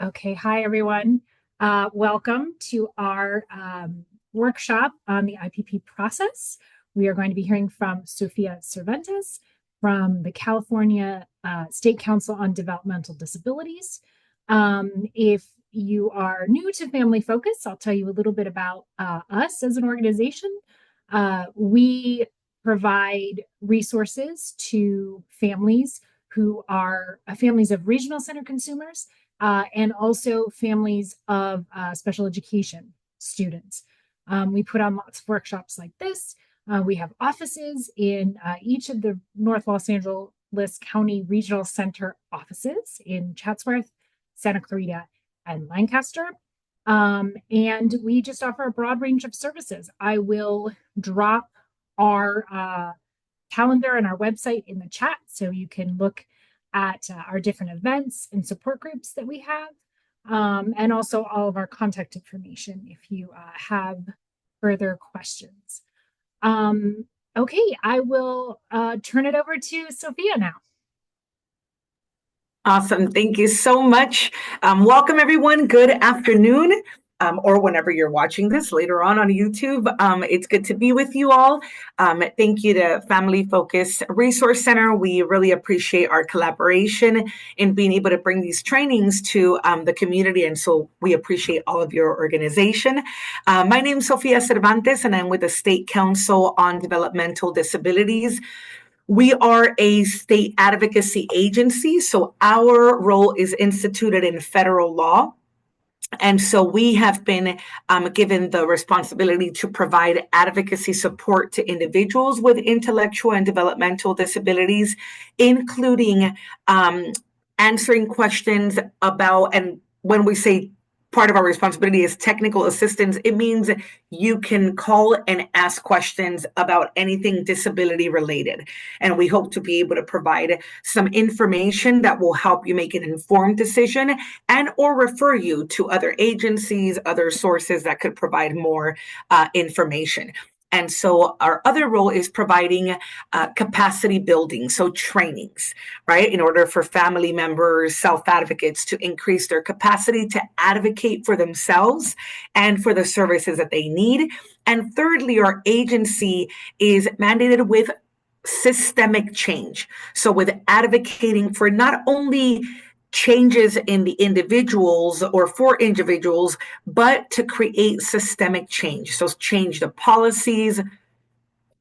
Okay, hi everyone. Welcome to our workshop on the IPP process. We are going to be hearing from Sofia Cervantes from the California State Council on Developmental Disabilities. If you are new to Family Focus, I'll tell you a little bit about us as an organization. We provide resources to families who are families of regional center consumers and also families of special education students. We put on lots of workshops like this. We have offices in each of the North Los Angeles County Regional Center offices in Chatsworth, Santa Clarita, and Lancaster. And we just offer a broad range of services. I will drop our calendar and our website in the chat so you can look at our different events and support groups that we have, and also all of our contact information if you have further questions. Okay, I will turn it over to Sofia now. Awesome. Thank you so much. Welcome, everyone. Good afternoon, or whenever you're watching this later on YouTube. It's good to be with you all. Thank you to Family Focus Resource Center. We really appreciate our collaboration in being able to bring these trainings to the community. And so we appreciate all of your organization. My name is Sofia Cervantes, and I'm with the State Council on Developmental Disabilities. We are a state advocacy agency, so our role is instituted in federal law. And so we have been given the responsibility to provide advocacy support to individuals with intellectual and developmental disabilities, including answering questions about, and when we say part of our responsibility is technical assistance, it means you can call and ask questions about anything disability related. And we hope to be able to provide some information that will help you make an informed decision and or refer you to other agencies, other sources that could provide more information. And so our other role is providing capacity building, so trainings, right, in order for family members, self-advocates to increase their capacity to advocate for themselves and for the services that they need. And thirdly, our agency is mandated with systemic change. So with advocating for not only changes in the individuals or for individuals, but to create systemic change. So change the policies,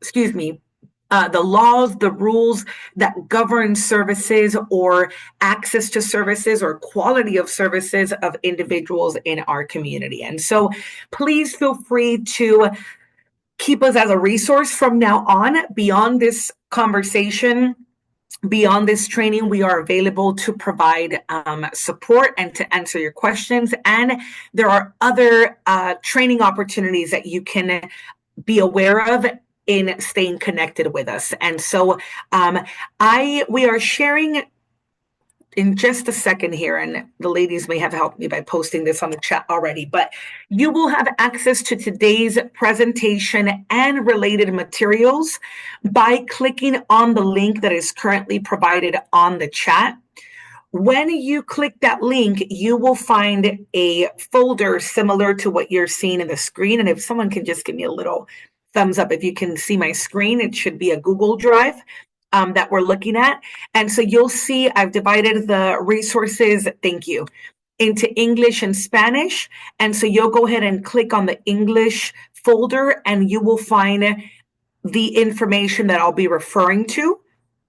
the laws, the rules that govern services or access to services or quality of services of individuals in our community. And so please feel free to keep us as a resource from now on. Beyond this conversation, beyond this training, we are available to provide support and to answer your questions. And there are other training opportunities that you can be aware of in staying connected with us. And so we are sharing in just a second here, and the ladies may have helped me by posting this on the chat already, but you will have access to today's presentation and related materials by clicking on the link that is currently provided on the chat. When you click that link, you will find a folder similar to what you're seeing in the screen. And if someone can just give me a little thumbs up if you can see my screen, it should be a Google Drive that we're looking at. And so you'll see I've divided the resources, thank you, into English and Spanish. And so you'll go ahead and click on the English folder and you will find the information that I'll be referring to,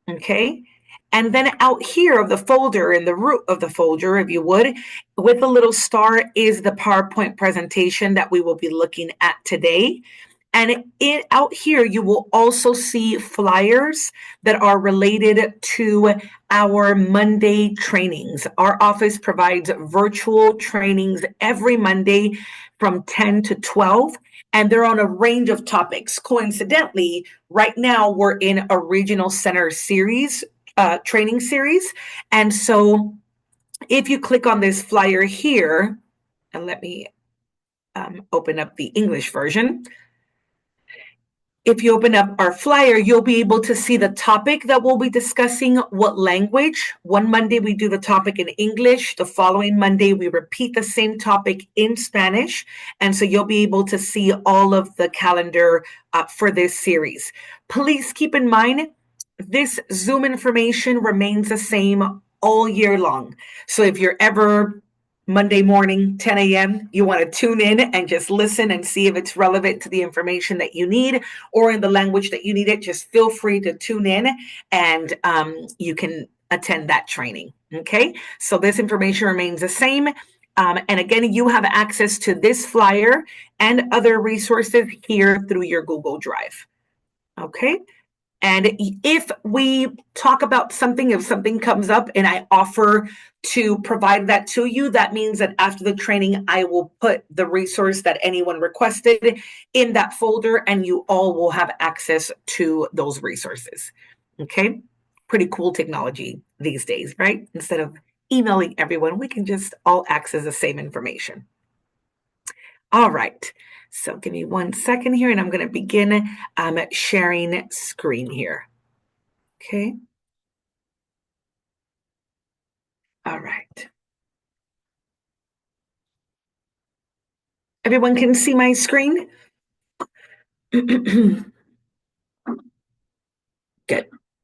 okay? And then out here of the folder, in the root of the folder, if you would, with the little star is the PowerPoint presentation that we will be looking at today. And out here, you will also see flyers that are related to our Monday trainings. Our office provides virtual trainings every Monday from 10 to 12, and they're on a range of topics. Coincidentally, right now, we're in a regional center series, training series. And so if you click on this flyer here, and let me open up the English version. If you open up our flyer, you'll be able to see the topic that we'll be discussing, what language. One Monday, we do the topic in English. The following Monday, we repeat the same topic in Spanish. And so you'll be able to see all of the calendar for this series. Please keep in mind, this Zoom information remains the same all year long. So if you're ever Monday morning, 10 a.m., you want to tune in and just listen and see if it's relevant to the information that you need or in the language that you need it, just feel free to tune in and you can attend that training. Okay, so this information remains the same. And again, you have access to this flyer and other resources here through your Google Drive. Okay. And if we talk about something, if something comes up and I offer to provide that to you, that means that after the training, I will put the resource that anyone requested in that folder and you all will have access to those resources. Okay. Pretty cool technology these days, right? Instead of emailing everyone, we can just all access the same information. All right. So give me 1 second here and I'm going to begin sharing screen here. Okay. All right. Everyone can see my screen? Good.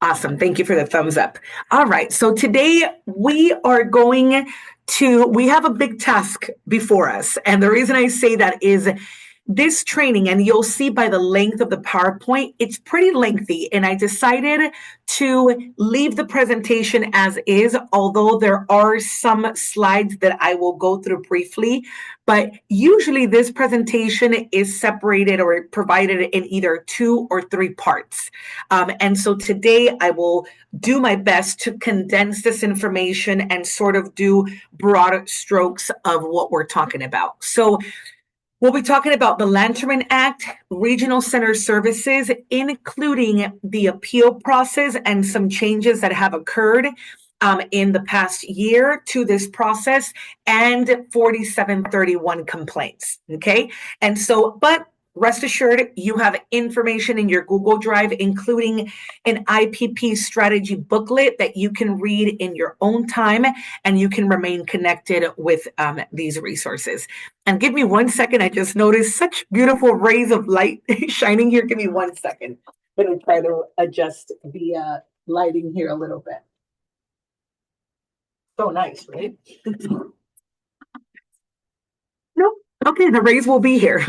Awesome. Thank you for the thumbs up. All right. So today we have a big task before us. And the reason I say that is this training, and you'll see by the length of the PowerPoint, it's pretty lengthy. And I decided to leave the presentation as is, although there are some slides that I will go through briefly. But usually this presentation is separated or provided in either 2 or 3 parts. And so today I will do my best to condense this information and sort of do broad strokes of what we're talking about. So we'll be talking about the Lanterman Act, regional center services, including the appeal process and some changes that have occurred in the past year to this process, and 4731 complaints. Okay. And so, but rest assured, you have information in your Google Drive, including an IPP strategy booklet that you can read in your own time, and you can remain connected with these resources. And give me 1 second. I just noticed such beautiful rays of light shining here. Give me 1 second. I'm going to try to adjust the lighting here a little bit. So nice, right? Nope. Okay, the rays will be here,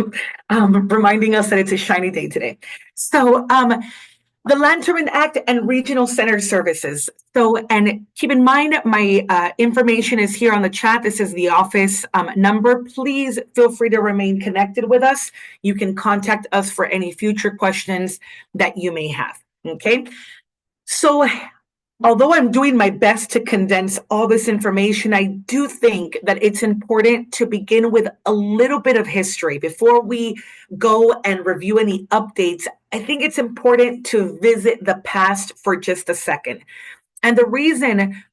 reminding us that it's a shiny day today. So the Lanterman Act and Regional Center Services. So, and keep in mind, my information is here on the chat. This is the office number. Please feel free to remain connected with us. You can contact us for any future questions that you may have. Okay. So although I'm doing my best to condense all this information, I do think that it's important to begin with a little bit of history before we go and review any updates. I think it's important to visit the past for just a second. And the reason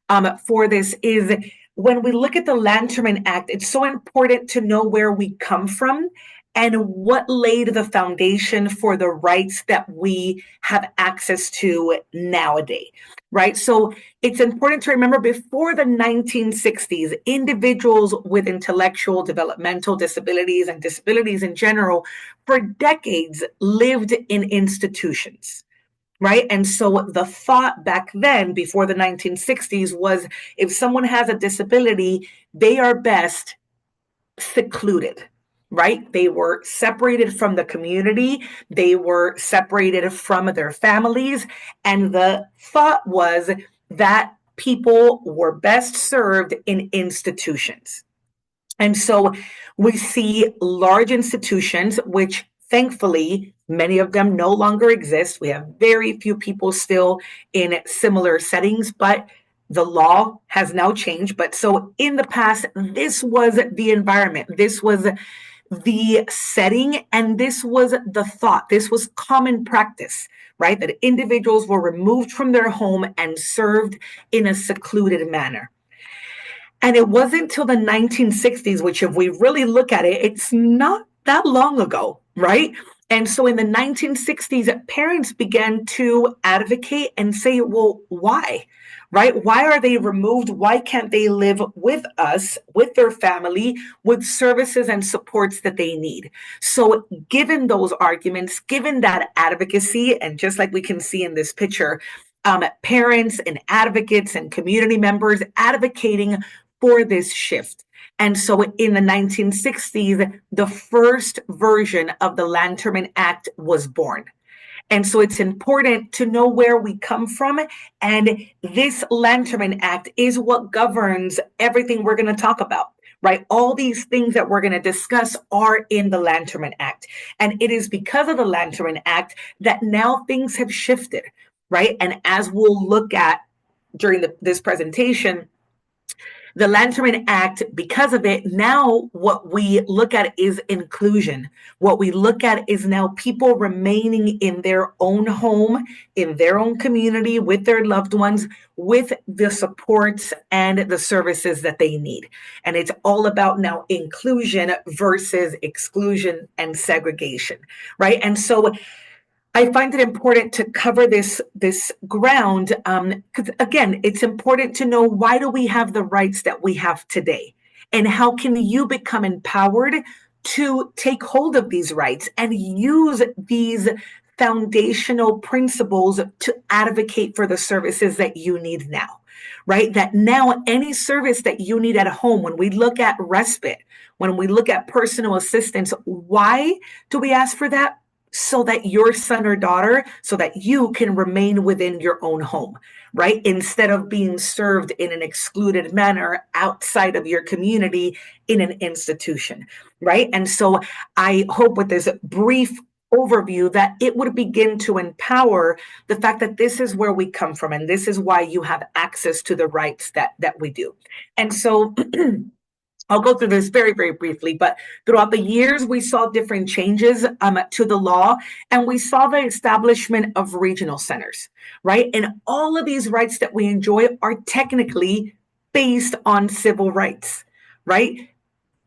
for this is when we look at the Lanterman Act, it's so important to know where we come from and what laid the foundation for the rights that we have access to nowadays, right? So it's important to remember before the 1960s, individuals with intellectual developmental disabilities and disabilities in general for decades lived in institutions. Right. And so the thought back then, before the 1960s, was if someone has a disability, they are best secluded. Right. They were separated from the community. They were separated from their families. And the thought was that people were best served in institutions. And so we see large institutions, which thankfully, many of them no longer exist. We have very few people still in similar settings, but the law has now changed. But so in the past, this was the environment. This was the setting, and this was the thought. This was common practice, right? That individuals were removed from their home and served in a secluded manner. And it wasn't until the 1960s, which if we really look at it, it's not that long ago, right? And so in the 1960s, parents began to advocate and say, well, why? Right? Why are they removed? Why can't they live with us, with their family, with services and supports that they need? So, given those arguments, given that advocacy, and just like we can see in this picture, parents and advocates and community members advocating for this shift. And so in the 1960s, the first version of the Lanterman Act was born. And so it's important to know where we come from. And this Lanterman Act is what governs everything we're going to talk about, right? All these things that we're going to discuss are in the Lanterman Act. And it is because of the Lanterman Act that now things have shifted, right? And as we'll look at during this presentation, the Lanterman Act, because of it, now what we look at is inclusion. What we look at is now people remaining in their own home, in their own community, with their loved ones, with the supports and the services that they need. And it's all about now inclusion versus exclusion and segregation, right? And so I find it important to cover this ground because again, it's important to know, why do we have the rights that we have today, and how can you become empowered to take hold of these rights and use these foundational principles to advocate for the services that you need now, right? That now any service that you need at home, when we look at respite, when we look at personal assistance, why do we ask for that? So that your son or daughter, so that you can remain within your own home, right? Instead of being served in an excluded manner outside of your community in an institution, right? And so I hope with this brief overview that it would begin to empower the fact that this is where we come from, and this is why you have access to the rights that we do. And so I'll go through this very, very briefly, but throughout the years, we saw different changes to the law, and we saw the establishment of regional centers, right? And all of these rights that we enjoy are technically based on civil rights, right?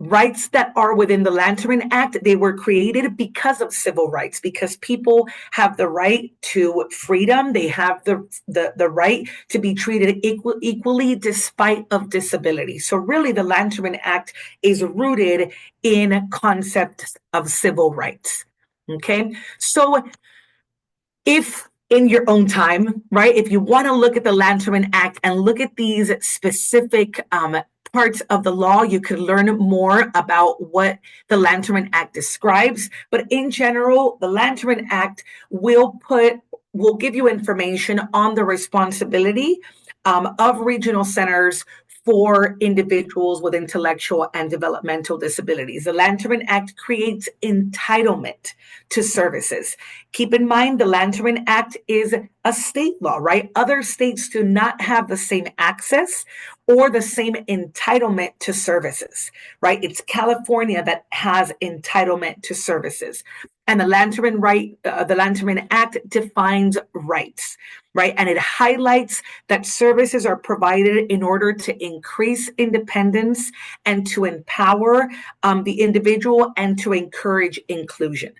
Rights that are within the Lanterman Act, they were created because of civil rights, because people have the right to freedom. They have the right to be treated equally despite of disability. So really the Lanterman Act is rooted in concepts of civil rights. Okay. So if in your own time, right, if you want to look at the Lanterman Act and look at these specific parts of the law, you could learn more about what the Lanterman Act describes. But in general, the Lanterman Act will give you information on the responsibility of regional centers for individuals with intellectual and developmental disabilities. The Lanterman Act creates entitlement to services. Keep in mind, the Lanterman Act is a state law, right? Other states do not have the same access or the same entitlement to services, right? It's California that has entitlement to services. And the Lanterman Act defines rights, right? And it highlights that services are provided in order to increase independence and to empower the individual and to encourage inclusion.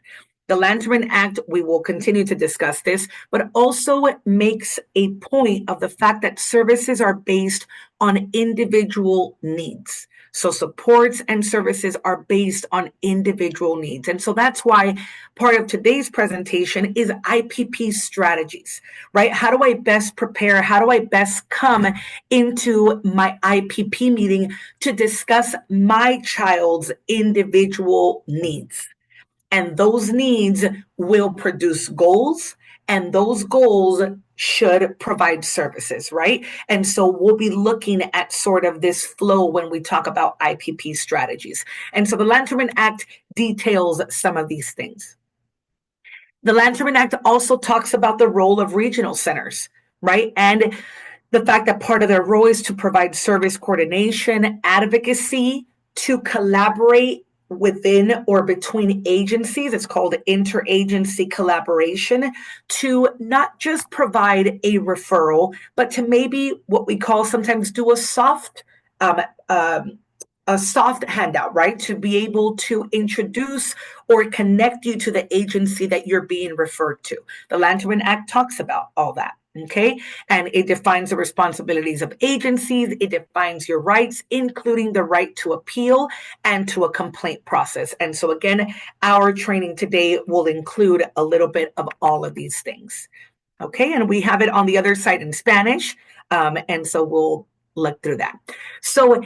The Lanterman Act, we will continue to discuss this, but also makes a point of the fact that services are based on individual needs. So supports and services are based on individual needs. And so that's why part of today's presentation is IPP strategies, right? How do I best prepare? How do I best come into my IPP meeting to discuss my child's individual needs? And those needs will produce goals, and those goals should provide services, right? And so we'll be looking at sort of this flow when we talk about IPP strategies. And so the Lanterman Act details some of these things. The Lanterman Act also talks about the role of regional centers, right? And the fact that part of their role is to provide service coordination, advocacy, to collaborate within or between agencies. It's called interagency collaboration, to not just provide a referral, but to maybe what we call sometimes do a soft a soft handout, right? To be able to introduce or connect you to the agency that you're being referred to. The Land-to-End Act talks about all that. Okay. And it defines the responsibilities of agencies. It defines your rights, including the right to appeal and to a complaint process. And so, again, our training today will include a little bit of all of these things. Okay. And we have it on the other side in Spanish. And so we'll look through that. So,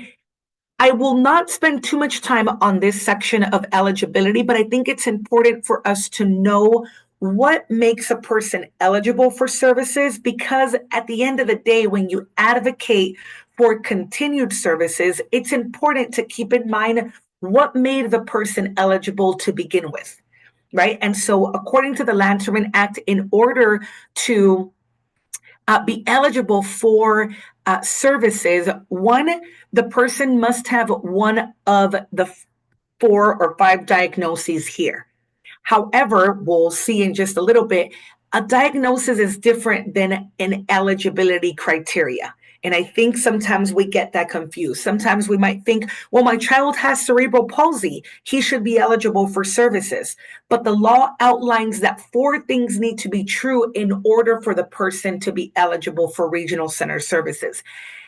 I will not spend too much time on this section of eligibility, but I think it's important for us to know what makes a person eligible for services, because at the end of the day, when you advocate for continued services, it's important to keep in mind what made the person eligible to begin with, right? And so according to the Land-to-End Act, in order to be eligible for services, one, the person must have one of the 4 or 5 diagnoses here. However, we'll see in just a little bit, a diagnosis is different than an eligibility criteria. And I think sometimes we get that confused. Sometimes we might think, well, my child has cerebral palsy. He should be eligible for services. But the law outlines that 4 things need to be true in order for the person to be eligible for regional center services.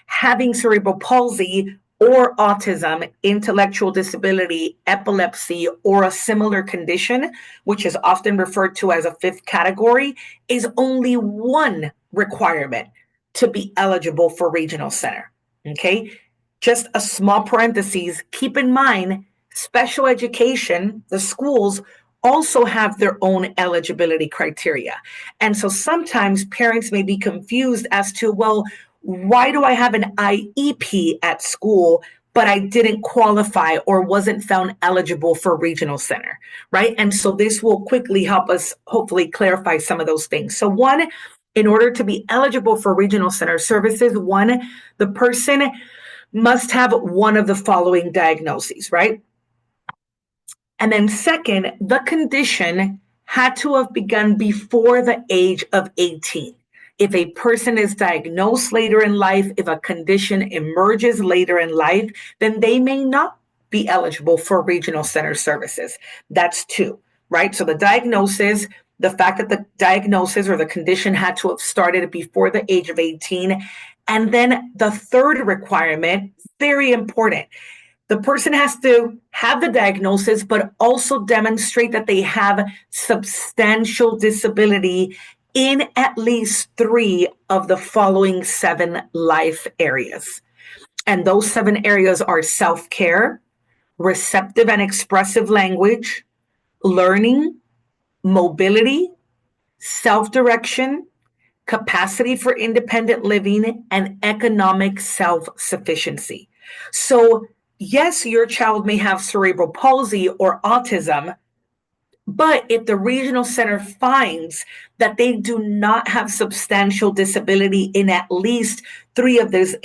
Having cerebral palsy or autism, intellectual disability, epilepsy, or a similar condition, which is often referred to as a 5th category, is only one requirement to be eligible for regional center. Okay, just a small parenthesis, keep in mind, special education, the schools also have their own eligibility criteria. And so sometimes parents may be confused as to, well, why do I have an IEP at school, but I didn't qualify or wasn't found eligible for regional center, right? And so this will quickly help us hopefully clarify some of those things. So one, in order to be eligible for regional center services, one, the person must have one of the following diagnoses, right? And then second, the condition had to have begun before the age of 18. If a person is diagnosed later in life, if a condition emerges later in life, then they may not be eligible for regional center services. That's 2, right? So the diagnosis, the fact that the diagnosis or the condition had to have started before the age of 18. And then the third requirement, very important, the person has to have the diagnosis, but also demonstrate that they have substantial disability in at least 3 of the following 7 life areas. And those 7 areas are self-care, receptive and expressive language, learning, mobility, self-direction, capacity for independent living, and economic self-sufficiency. So yes, your child may have cerebral palsy or autism, but if the regional center finds that they do not have substantial disability in at least 3 of these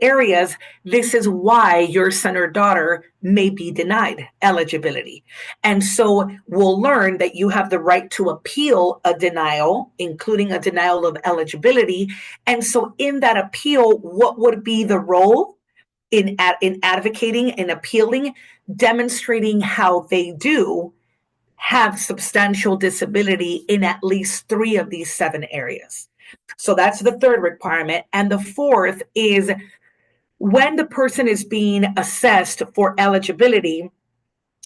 areas, this is why your son or daughter may be denied eligibility. And so we'll learn that you have the right to appeal a denial, including a denial of eligibility. And so in that appeal, what would be the role in advocating and appealing, demonstrating how they do have substantial disability in at least 3 of these 7 areas. So that's the third requirement. And the fourth is when the person is being assessed for eligibility,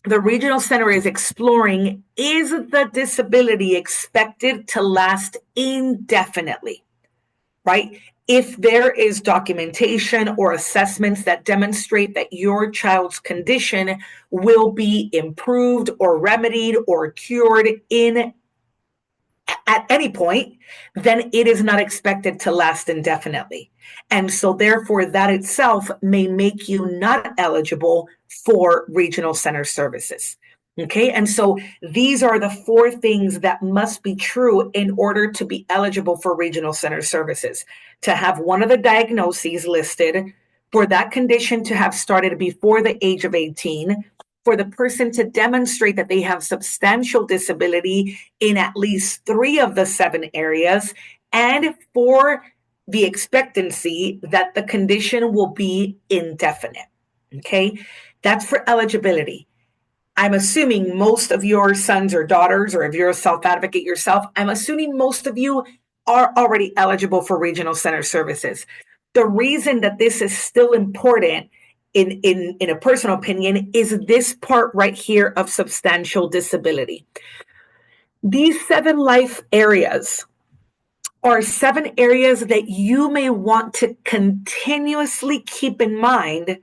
the regional center is exploring, is the disability expected to last indefinitely, right? If there is documentation or assessments that demonstrate that your child's condition will be improved or remedied or cured at any point, then it is not expected to last indefinitely. And so therefore that itself may make you not eligible for regional center services. Okay, and so these are the 4 things that must be true in order to be eligible for regional center services. To have one of the diagnoses listed, for that condition to have started before the age of 18, for the person to demonstrate that they have substantial disability in at least 3 of the 7 areas, and for the expectancy that the condition will be indefinite. Okay, that's for eligibility. I'm assuming most of your sons or daughters, or if you're a self advocate yourself, I'm assuming most of you are already eligible for regional center services. The reason that this is still important, in a personal opinion, is this part right here of substantial disability. These 7 life areas are 7 areas that you may want to continuously keep in mind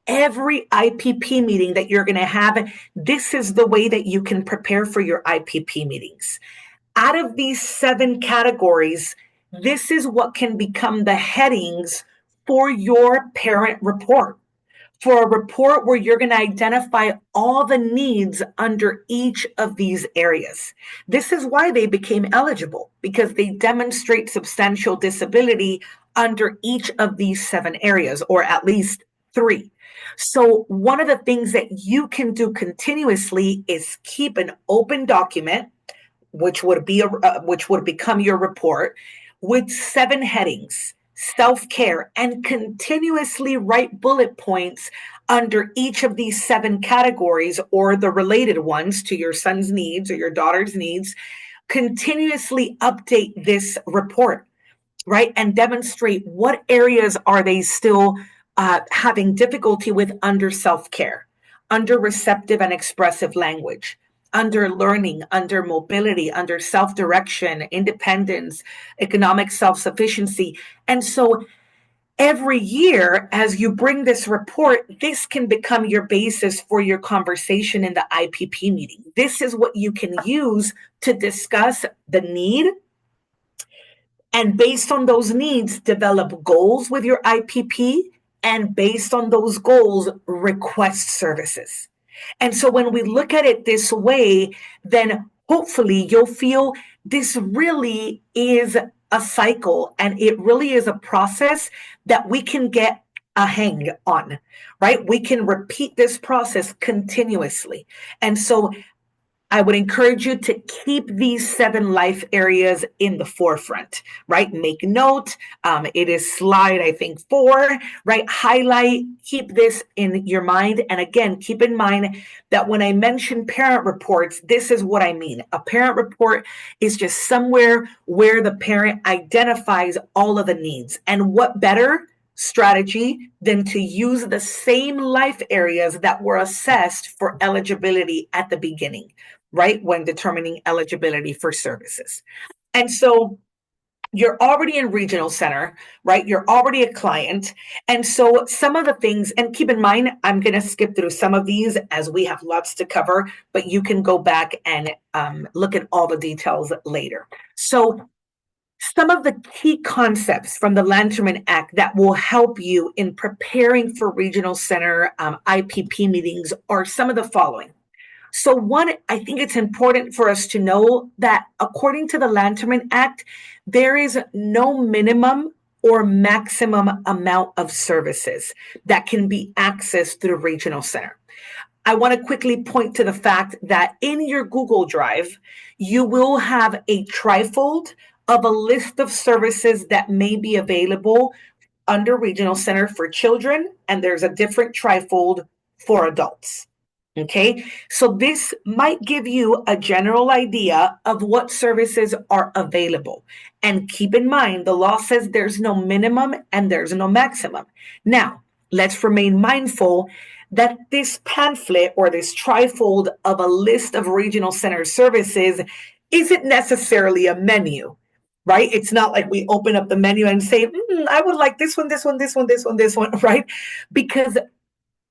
every IPP meeting that you're going to have. This is the way that you can prepare for your IPP meetings. Out of these 7 categories, this is what can become the headings for your parent report, for a report where you're going to identify all the needs under each of these areas. This is why they became eligible, because they demonstrate substantial disability under each of these 7 areas, or at least 3. So one of the things that you can do continuously is keep an open document, which would become your report, with 7 headings: self-care, and continuously write bullet points under each of these 7 categories, or the related ones to your son's needs or your daughter's needs. Continuously update this report, right? And demonstrate what areas are they still having difficulty with under self-care, under receptive and expressive language, under learning, under mobility, under self-direction, independence, economic self-sufficiency. And so every year, as you bring this report, this can become your basis for your conversation in the IPP meeting. This is what you can use to discuss the need, and based on those needs, develop goals with your IPP, and based on those goals, request services. And so when we look at it this way, then hopefully you'll feel this really is a cycle, and it really is a process that we can get a hang on, right? We can repeat this process continuously. And so I would encourage you to keep these 7 life areas in the forefront, right? Make note. It is slide, I think, 4, right? Highlight, keep this in your mind. And again, keep in mind that when I mention parent reports, this is what I mean. A parent report is just somewhere where the parent identifies all of the needs. And what better strategy than to use the same life areas that were assessed for eligibility at the beginning, right? When determining eligibility for services. And so you're already in regional center, right? You're already a client. And so some of the things, and keep in mind, I'm going to skip through some of these as we have lots to cover, but you can go back and look at all the details later. So some of the key concepts from the Lanterman Act that will help you in preparing for regional center IPP meetings are some of the following. So one, I think it's important for us to know that according to the Lanterman Act, there is no minimum or maximum amount of services that can be accessed through regional center. I want to quickly point to the fact that in your Google Drive, you will have a trifold of a list of services that may be available under regional center for children, and there's a different trifold for adults. Okay, so this might give you a general idea of what services are available. And keep in mind, the law says there's no minimum and there's no maximum. Now, let's remain mindful that this pamphlet or this trifold of a list of regional center services isn't necessarily a menu, right? It's not like we open up the menu and say, I would like this one, this one, this one, this one, this one, right? Because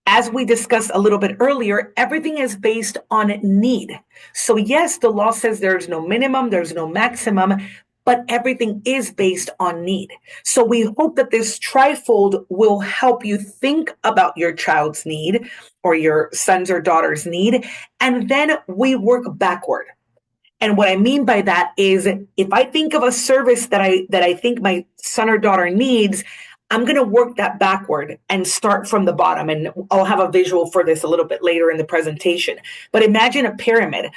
as we discussed a little bit earlier, everything is based on need. So yes, the law says there's no minimum, there's no maximum, but everything is based on need. So we hope that this trifold will help you think about your child's need or your son's or daughter's need, and then we work backward. And what I mean by that is, if I think of a service that I think my son or daughter needs, I'm going to work that backward and start from the bottom. And I'll have a visual for this a little bit later in the presentation. But imagine a pyramid.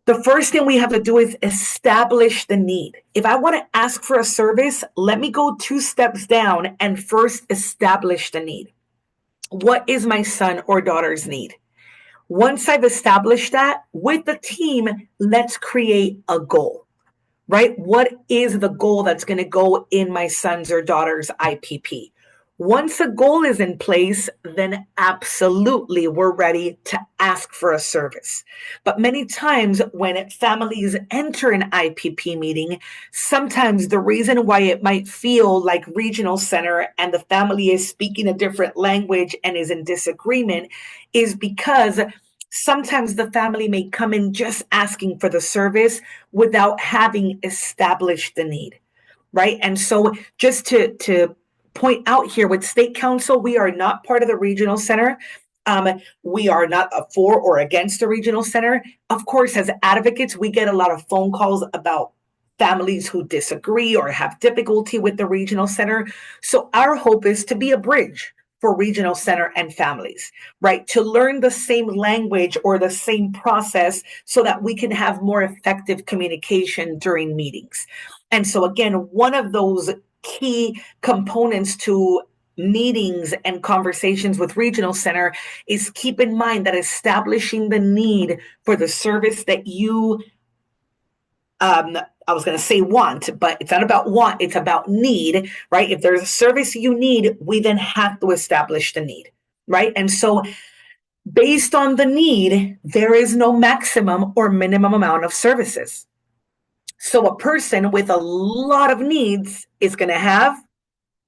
The first thing we have to do is establish the need. If I want to ask for a service, let me go 2 steps down and first establish the need. What is my son or daughter's need? Once I've established that with the team, let's create a goal, right? What is the goal that's going to go in my son's or daughter's IPP? Once a goal is in place, then absolutely we're ready to ask for a service. But many times when families enter an IPP meeting, sometimes the reason why it might feel like regional center and the family is speaking a different language and is in disagreement is because sometimes the family may come in just asking for the service without having established the need, right? And so just to point out here with state council, we are not part of the regional center. We are not for or against the regional center. Of course, as advocates, we get a lot of phone calls about families who disagree or have difficulty with the regional center. So our hope is to be a bridge for regional center and families, right? To learn the same language or the same process so that we can have more effective communication during meetings. And so, again, one of those key components to meetings and conversations with regional center is keep in mind that establishing the need for the service that you I was going to say want, but it's not about want, it's about need, right? If there's a service you need, we then have to establish the need, right? And so based on the need, there is no maximum or minimum amount of services. So a person with a lot of needs is going to have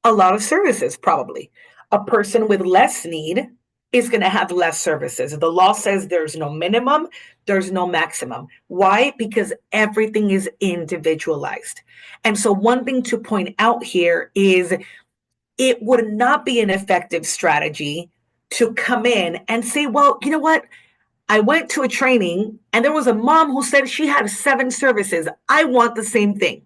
a lot of services, probably. A person with less need is going to have less services. The law says there's no minimum, there's no maximum. Why? Because everything is individualized. And so, one thing to point out here is it would not be an effective strategy to come in and say, well, you know what? I went to a training and there was a mom who said she had 7 services. I want the same thing.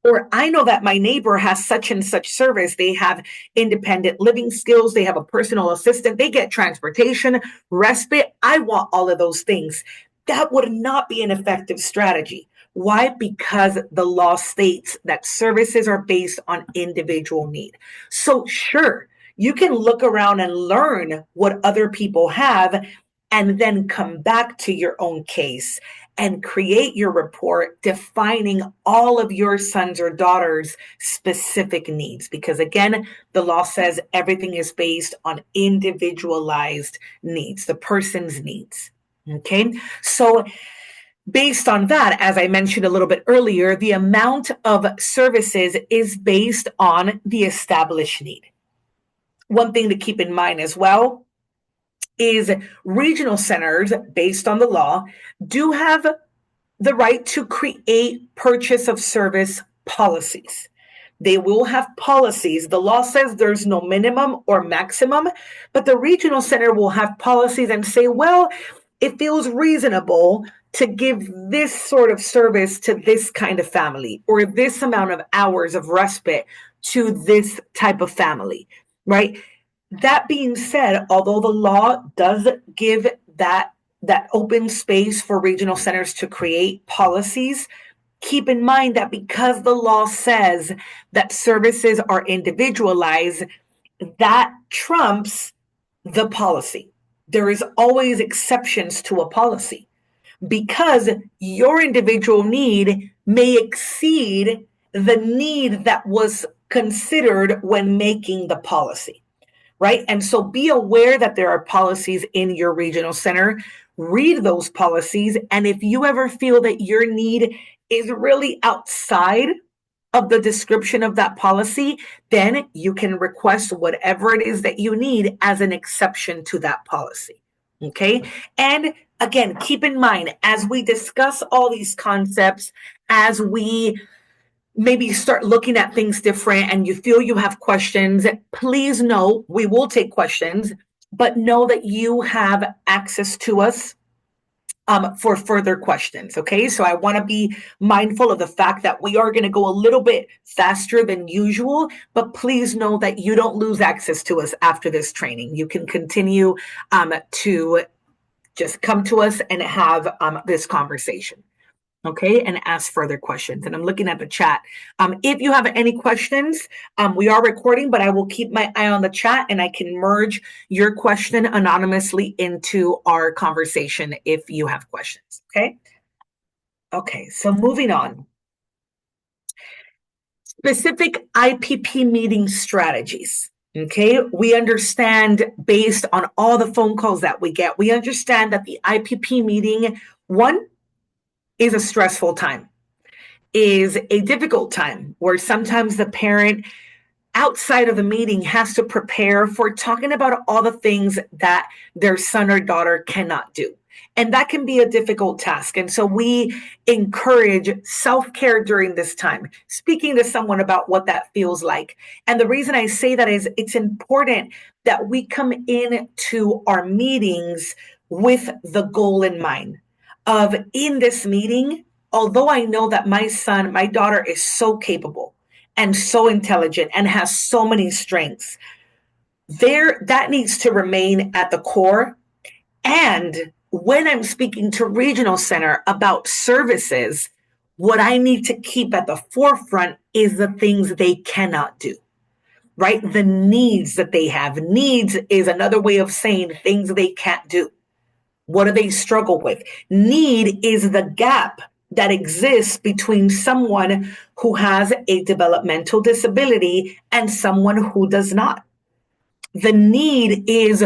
Or I know that my neighbor has such and such service. They have independent living skills. They have a personal assistant. They get transportation, respite. I want all of those things. That would not be an effective strategy. Why? Because the law states that services are based on individual need. So, sure, you can look around and learn what other people have and then come back to your own case and create your report defining all of your sons or daughters' specific needs. Because again, the law says everything is based on individualized needs, the person's needs. Okay. So, based on that, as I mentioned a little bit earlier, the amount of services is based on the established need. One thing to keep in mind as well is regional centers, based on the law, do have the right to create purchase of service policies. They will have policies. The law says there's no minimum or maximum, but the regional center will have policies and say, well, it feels reasonable to give this sort of service to this kind of family or this amount of hours of respite to this type of family, right? That being said, although the law does give that open space for regional centers to create policies, keep in mind that because the law says that services are individualized, that trumps the policy. There is always exceptions to a policy because your individual need may exceed the need that was considered when making the policy, right? And so be aware that there are policies in your regional center. Read those policies. And if you ever feel that your need is really outside of the description of that policy, then you can request whatever it is that you need as an exception to that policy. Okay. And again, keep in mind, as we discuss all these concepts, as we maybe start looking at things different and you feel you have questions, please know we will take questions, but know that you have access to us for further questions. Okay, so I want to be mindful of the fact that we are going to go a little bit faster than usual, but please know that you don't lose access to us after this training. You can continue to just come to us and have this conversation. okay, and ask further questions. And I'm looking at the chat. If you have any questions, we are recording, but I will keep my eye on the chat and I can merge your question anonymously into our conversation if you have questions, okay? Okay, so moving on. Specific IPP meeting strategies. Okay, we understand based on all the phone calls that we get, we understand that the IPP meeting, one, is a stressful time, is a difficult time where sometimes the parent outside of the meeting has to prepare for talking about all the things that their son or daughter cannot do. And that can be a difficult task. And so we encourage self care during this time, speaking to someone about what that feels like. And the reason I say that is it's important that we come into our meetings with the goal in mind of in this meeting, although I know that my son, my daughter is so capable and so intelligent and has so many strengths, there that needs to remain at the core. And when I'm speaking to regional center about services, what I need to keep at the forefront is the things they cannot do, right? The needs that they have. Needs is another way of saying things they can't do. What do they struggle with? Need is the gap that exists between someone who has a developmental disability and someone who does not. The need is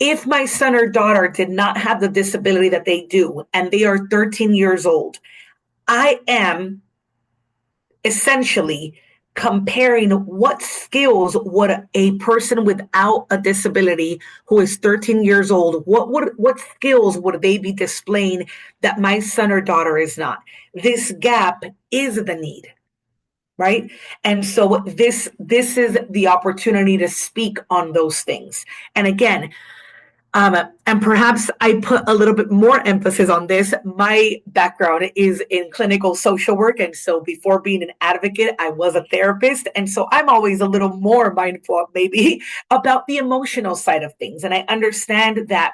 if my son or daughter did not have the disability that they do and they are 13 years old, I am essentially comparing what skills would a person without a disability who is 13 years old, what skills would they be displaying that my son or daughter is not? This gap is the need, right? And so this is the opportunity to speak on those things. And again, and perhaps I put a little bit more emphasis on this. My background is in clinical social work. And so before being an advocate, I was a therapist. And so I'm always a little more mindful, maybe, about the emotional side of things. And I understand that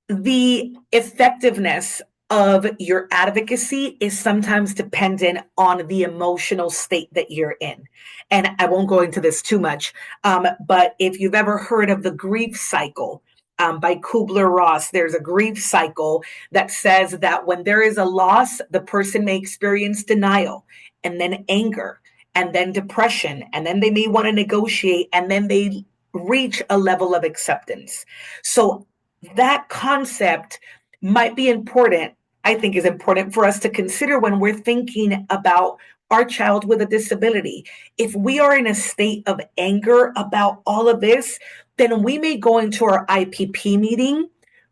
the effectiveness of your advocacy is sometimes dependent on the emotional state that you're in. And I won't go into this too much, but if you've ever heard of the grief cycle by Kubler-Ross, there's a grief cycle that says that when there is a loss, the person may experience denial and then anger and then depression, and then they may want to negotiate, and then they reach a level of acceptance. So that concept might be important, I think is important for us to consider when we're thinking about our child with a disability. If we are in a state of anger about all of this, then we may go into our IPP meeting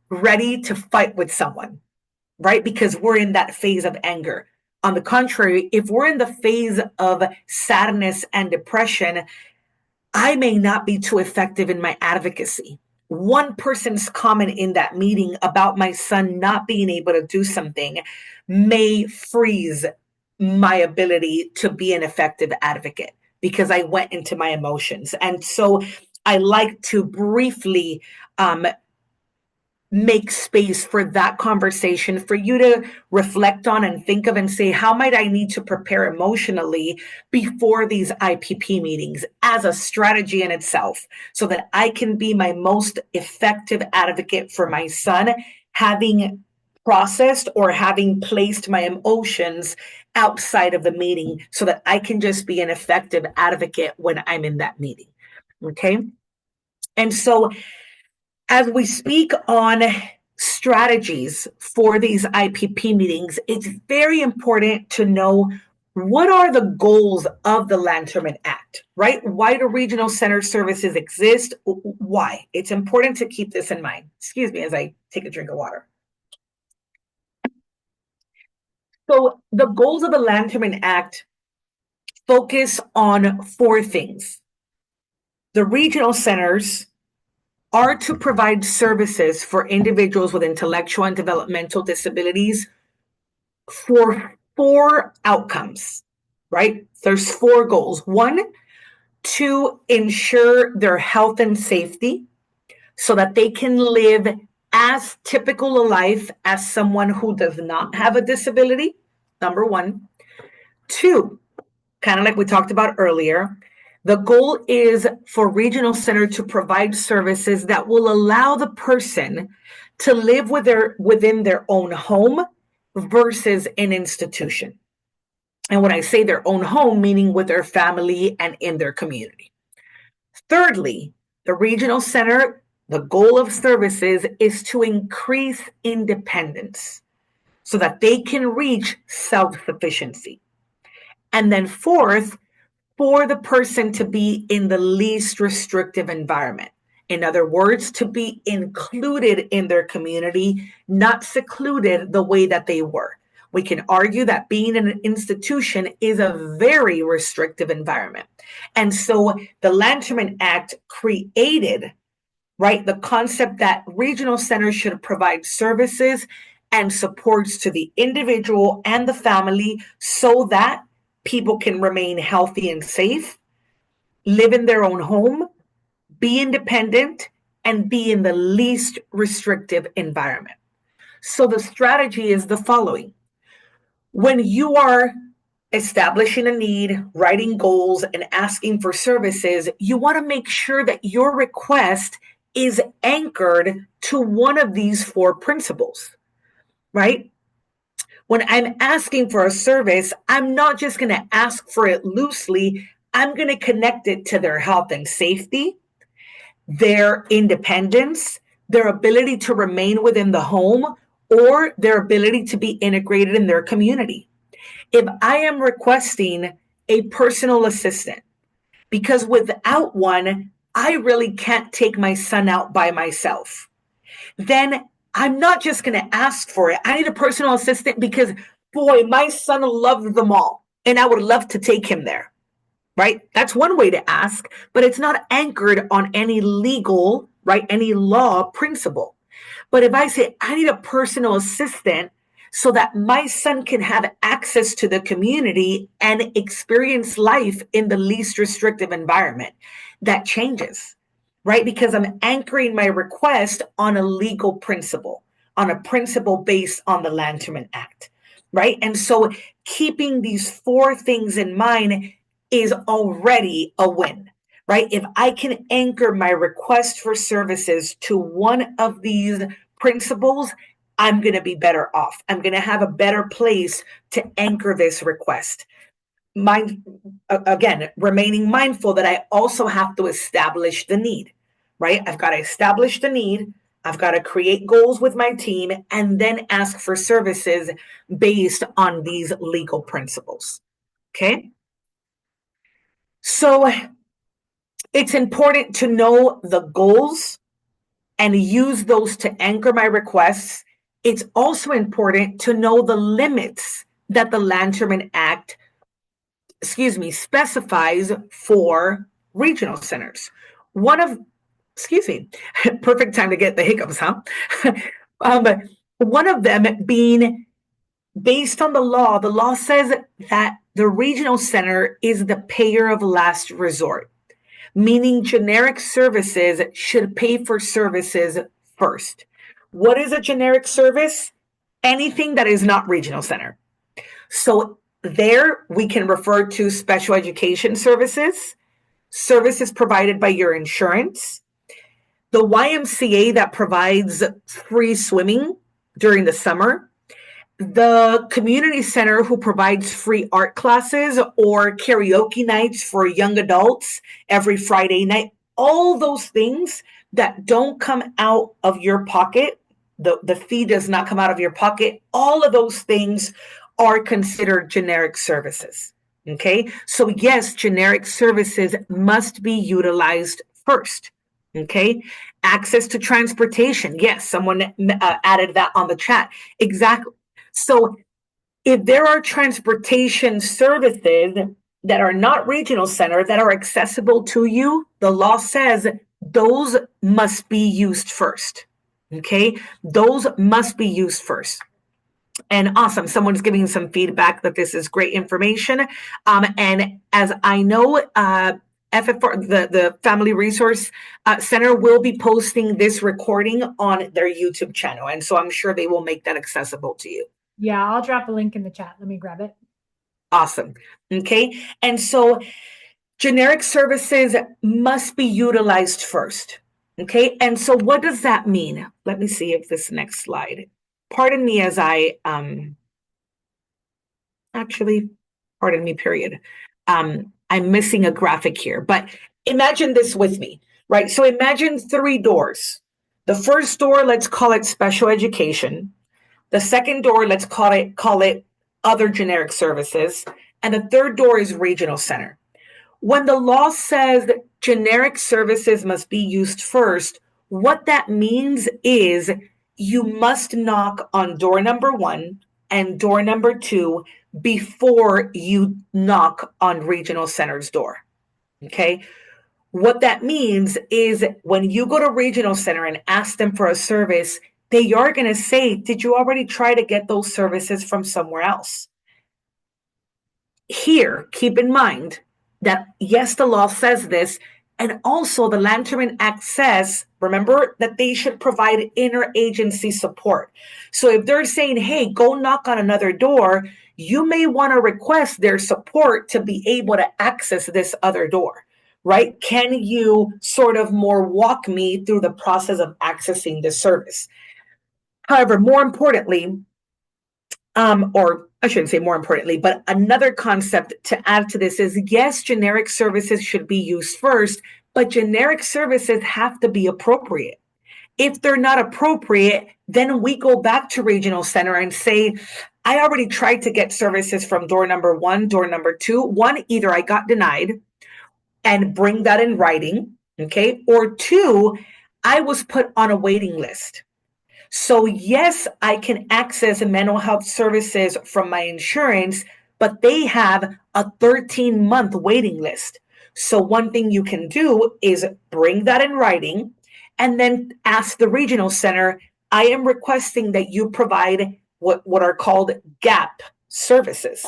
ready to fight with someone, right? Because we're in that phase of anger. On the contrary, if we're in the phase of sadness and depression, I may not be too effective in my advocacy. One person's comment in that meeting about my son not being able to do something may freeze my ability to be an effective advocate because I went into my emotions. And so I like to briefly make space for that conversation for you to reflect on and think of and say, how might I need to prepare emotionally before these IPP meetings as a strategy in itself so that I can be my most effective advocate for my son, having processed or having placed my emotions outside of the meeting so that I can just be an effective advocate when I'm in that meeting. Okay. And so as we speak on strategies for these IPP meetings, it's very important to know what are the goals of the Lanterman Act, right? Why do regional center services exist? Why? It's important to keep this in mind. Excuse me as I take a drink of water. So the goals of the Lanterman Act focus on four things. The regional centers are to provide services for individuals with intellectual and developmental disabilities for four outcomes, right? There's four goals. One, to ensure their health and safety so that they can live as typical a life as someone who does not have a disability, number one. Two, kind of like we talked about earlier, the goal is for regional center to provide services that will allow the person to live within their own home versus an institution. And when I say their own home, meaning with their family and in their community. Thirdly, the regional center, the goal of services is to increase independence so that they can reach self-sufficiency. And then fourth, for the person to be in the least restrictive environment. In other words, to be included in their community, not secluded the way that they were. We can argue that being in an institution is a very restrictive environment. And so the Lanterman Act created, right, the concept that regional centers should provide services and supports to the individual and the family so that people can remain healthy and safe, live in their own home, be independent, and be in the least restrictive environment. So the strategy is the following. When you are establishing a need, writing goals, and asking for services, you want to make sure that your request is anchored to one of these four principles, right? When I'm asking for a service, I'm not just going to ask for it loosely. I'm going to connect it to their health and safety, their independence, their ability to remain within the home, or their ability to be integrated in their community. If I am requesting a personal assistant, because without one, I really can't take my son out by myself, then I'm not just going to ask for it. I need a personal assistant because, boy, my son loves them all, and I would love to take him there, right? That's one way to ask, but it's not anchored on any legal, right, any law principle. But if I say, I need a personal assistant so that my son can have access to the community and experience life in the least restrictive environment, that changes, right? Because I'm anchoring my request on a legal principle, on a principle based on the Lanterman Act, right? And so keeping these four things in mind is already a win, right? If I can anchor my request for services to one of these principles, I'm going to be better off. I'm going to have a better place to anchor this request. Again, remaining mindful that I also have to establish the need, right? I've got to establish the need. I've got to create goals with my team and then ask for services based on these legal principles. Okay. So it's important to know the goals and use those to anchor my requests. It's also important to know the limits that the Lanterman Act, specifies for regional centers. Perfect time to get the hiccups, huh? One of them being based on the law says that the regional center is the payer of last resort, meaning generic services should pay for services first. What is a generic service? Anything that is not regional center. So there we can refer to special education services, services provided by your insurance, the YMCA that provides free swimming during the summer, the community center who provides free art classes or karaoke nights for young adults every Friday night, all those things that don't come out of your pocket, the fee does not come out of your pocket, all of those things are considered generic services. Okay, so yes, generic services must be utilized first. Okay, access to transportation. Yes, someone added that on the chat. Exactly. So if there are transportation services that are not regional center that are accessible to you, the law says those must be used first. Okay, those must be used first. And awesome, someone's giving some feedback that this is great information. And as I know, FFR, the Family Resource Center will be posting this recording on their YouTube channel. And so I'm sure they will make that accessible to you. Yeah, I'll drop a link in the chat. Let me grab it. Awesome. Okay. And so generic services must be utilized first. Okay. And so what does that mean? Let me see if this next slide. Pardon me as I actually, pardon me, period. I'm missing a graphic here, but imagine this with me, right? So imagine three doors. The first door, let's call it special education. The second door, let's call it other generic services. And the third door is regional center. When the law says that generic services must be used first, what that means is you must knock on door number 1 and door number 2 before you knock on regional center's door. Okay. What that means is when you go to regional center and ask them for a service, they are going to say, did you already try to get those services from somewhere else? Here, keep in mind that yes, the law says this, and also the Land Term Act says, remember, that they should provide interagency support. So if they're saying, hey, go knock on another door, you may want to request their support to be able to access this other door, right? Can you sort of more walk me through the process of accessing this service? However, more importantly, or I shouldn't say more importantly, but another concept to add to this is yes, generic services should be used first, but generic services have to be appropriate. If they're not appropriate, then we go back to regional center and say, I already tried to get services from door number 1, door number 2. One, either I got denied and bring that in writing, okay? Or 2, I was put on a waiting list. So yes, I can access mental health services from my insurance, but they have a 13-month waiting list. So one thing you can do is bring that in writing and then ask the regional center, I am requesting that you provide what are called gap services.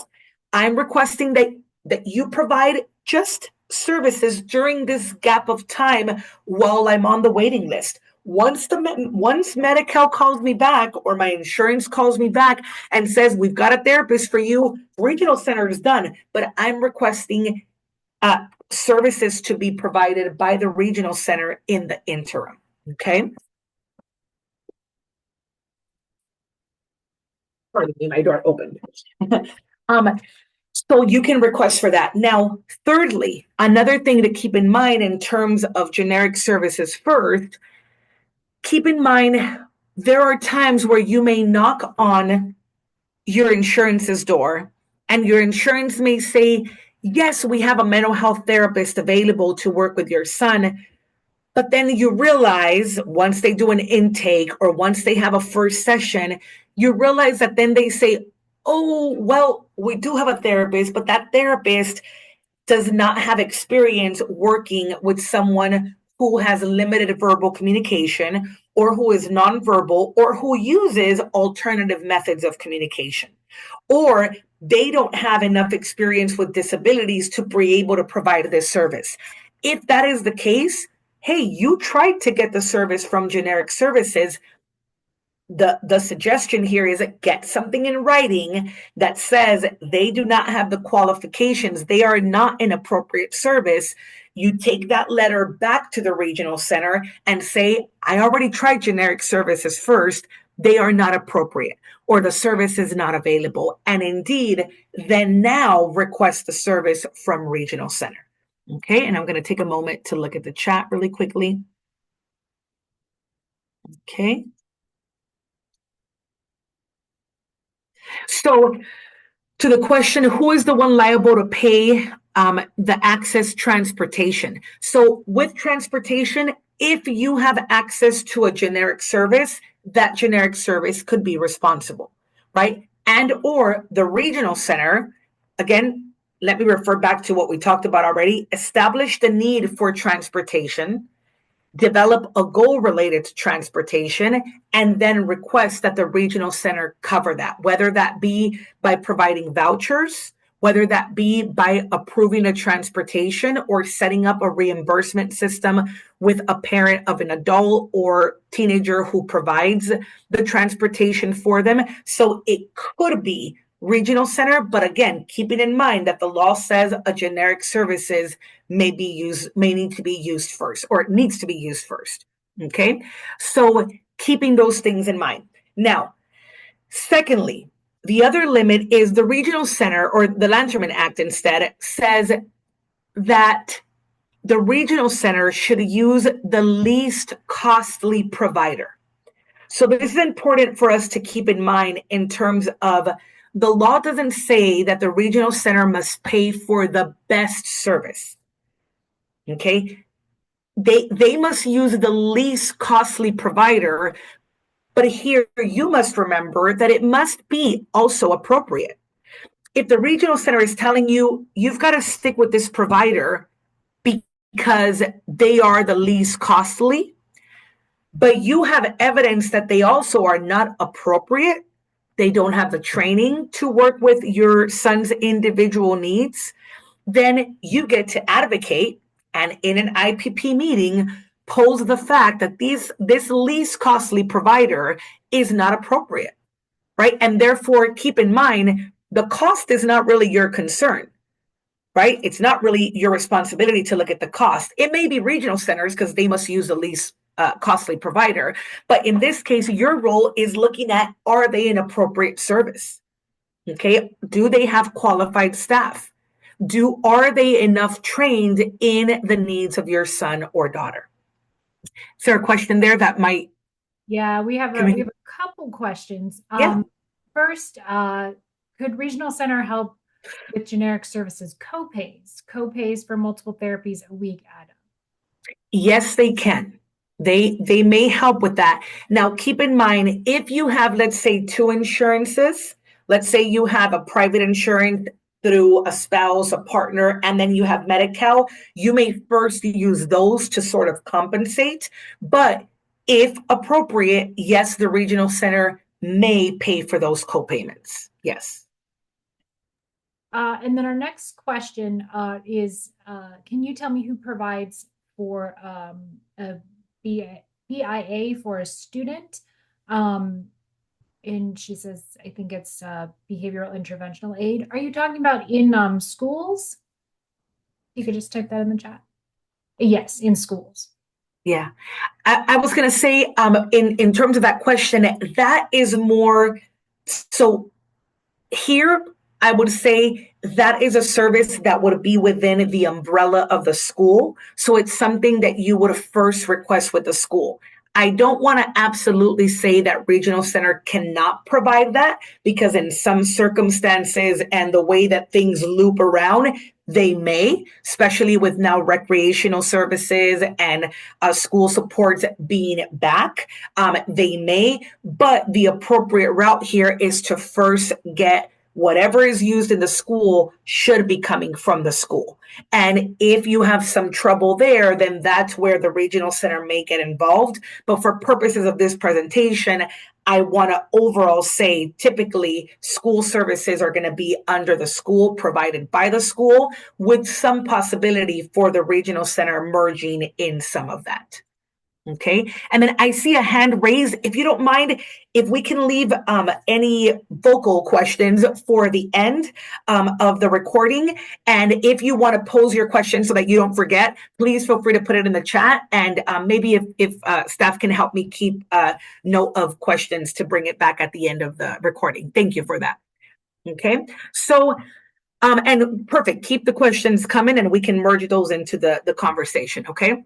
I'm requesting that you provide just services during this gap of time while I'm on the waiting list. Once Medi-Cal calls me back or my insurance calls me back and says, we've got a therapist for you, regional center is done, but I'm requesting services to be provided by the regional center in the interim. Okay. Pardon me, my door opened. So you can request for that. Now, thirdly, another thing to keep in mind in terms of generic services first, keep in mind there are times where you may knock on your insurance's door and your insurance may say, yes, we have a mental health therapist available to work with your son. But then you realize once they do an intake or once they have a first session, you realize that then they say, oh, well, we do have a therapist, but that therapist does not have experience working with someone who has limited verbal communication or who is nonverbal or who uses alternative methods of communication, or they don't have enough experience with disabilities to be able to provide this service. If that is the case, hey, you tried to get the service from generic services. The suggestion here is get something in writing that says they do not have the qualifications, they are not an appropriate service. You take that letter back to the regional center and say, I already tried generic services first, they are not appropriate, or the service is not available. And indeed, then now request the service from regional center. Okay, and I'm going to take a moment to look at the chat really quickly. Okay. So to the question, who is the one liable to pay the access transportation? So with transportation, if you have access to a generic service, that generic service could be responsible, right? And or the regional center, again, let me refer back to what we talked about already, establish the need for transportation, develop a goal related to transportation, and then request that the regional center cover that, whether that be by providing vouchers whether that be by approving a transportation or setting up a reimbursement system with a parent of an adult or teenager who provides the transportation for them. So it could be regional center, but again, keeping in mind that the law says a generic services may need to be used first, or it needs to be used first. Okay, so keeping those things in mind. Now, secondly, the other limit is the regional center, or the Lanterman Act instead says that the regional center should use the least costly provider. So this is important for us to keep in mind in terms of the law doesn't say that the regional center must pay for the best service. Okay? They must use the least costly provider, but here you must remember that it must be also appropriate. If the regional center is telling you you've got to stick with this provider because they are the least costly, but you have evidence that they also are not appropriate, they don't have the training to work with your son's individual needs, then you get to advocate and in an IPP meeting pose the fact that this least costly provider is not appropriate, right? And therefore, keep in mind, the cost is not really your concern, right? It's not really your responsibility to look at the cost. It may be regional centers because they must use the least costly provider. But in this case, your role is looking at, are they an appropriate service? Okay. Do they have qualified staff? Are they enough trained in the needs of your son or daughter? Is there a question there that might? Yeah, we have a couple questions. Yeah. First, could regional center help with generic services copays for multiple therapies a week add up? Yes, they can. They may help with that. Now, keep in mind, if you have, let's say, two insurances, let's say you have a private insurance through a spouse, a partner, and then you have Medi-Cal, you may first use those to sort of compensate. But if appropriate, yes, the regional center may pay for those copayments. Yes. And then our next question is, can you tell me who provides for a BIA for a student? And she says, I think it's behavioral interventional aid. Are you talking about in schools? You could just type that in the chat. Yes, in schools. Yeah. I was going to say, in terms of that question, that is more so here. I would say that is a service that would be within the umbrella of the school. So it's something that you would first request with the school. I don't want to absolutely say that regional center cannot provide that, because in some circumstances and the way that things loop around, they may, especially with now recreational services and school supports being back. They may, but the appropriate route here is to first get whatever is used in the school should be coming from the school. And if you have some trouble there, then that's where the regional center may get involved. But for purposes of this presentation, I want to overall say typically school services are going to be under the school, provided by the school, with some possibility for the regional center merging in some of that. Okay. And then I see a hand raised. If you don't mind, if we can leave any vocal questions for the end of the recording. And if you want to pose your question so that you don't forget, please feel free to put it in the chat. And maybe if staff can help me keep note of questions to bring it back at the end of the recording. Thank you for that. Okay. So, and perfect. Keep the questions coming and we can merge those into the conversation. Okay.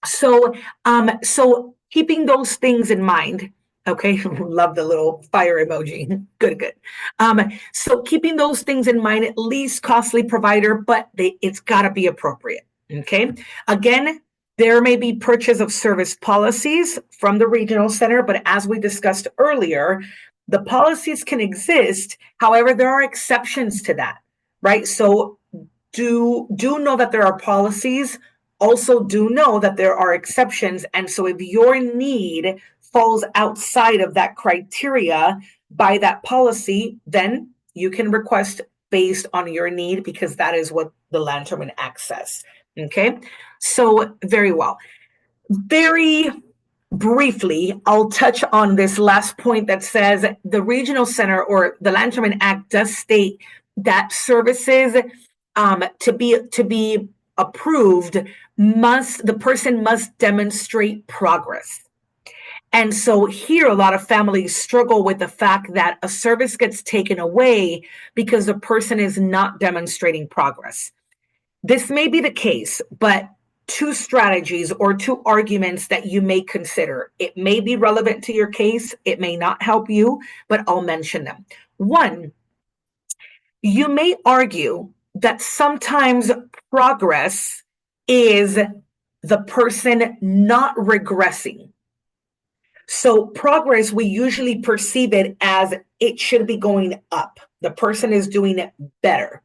So keeping those things in mind, okay, love the little fire emoji. Good. So keeping those things in mind, at least costly provider, but it's got to be appropriate. Okay. Again, there may be purchase of service policies from the regional center, but as we discussed earlier, the policies can exist. However, there are exceptions to that, right? So do know that there are policies. Also do know that there are exceptions. And so if your need falls outside of that criteria by that policy, then you can request based on your need, because that is what the Lanterman Act says. Okay, so very well. Very briefly, I'll touch on this last point that says the regional center or the Lanterman Act does state that services to be approved the person must demonstrate progress. And so here, a lot of families struggle with the fact that a service gets taken away because the person is not demonstrating progress. This may be the case, but two strategies or two arguments that you may consider. It may be relevant to your case, it may not help you, but I'll mention them. One, you may argue that sometimes progress is the person not regressing. So progress, we usually perceive it as it should be going up. The person is doing it better.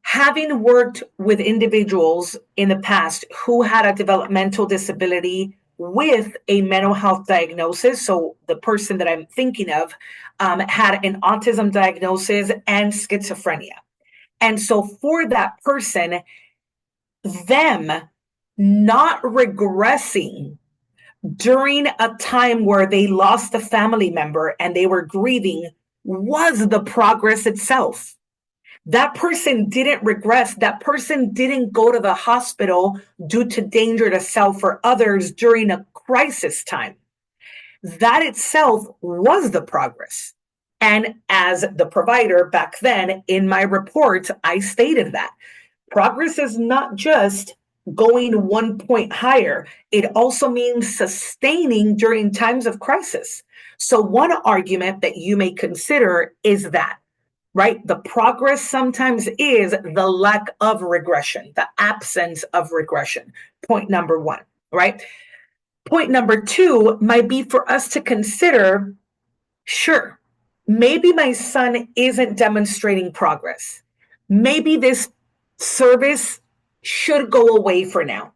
Having worked with individuals in the past who had a developmental disability with a mental health diagnosis, so the person that I'm thinking of had an autism diagnosis and schizophrenia. And so for that person, them not regressing during a time where they lost a family member and they were grieving was the progress itself. That person didn't regress. That person didn't go to the hospital due to danger to self or others during a crisis time. That itself was the progress. And as the provider back then in my report, I stated that progress is not just going 1 point higher. It also means sustaining during times of crisis. So one argument that you may consider is that, right? The progress sometimes is the lack of regression, the absence of regression. Point number one, right? Point number two might be for us to consider, sure, maybe my son isn't demonstrating progress. Maybe this service should go away for now.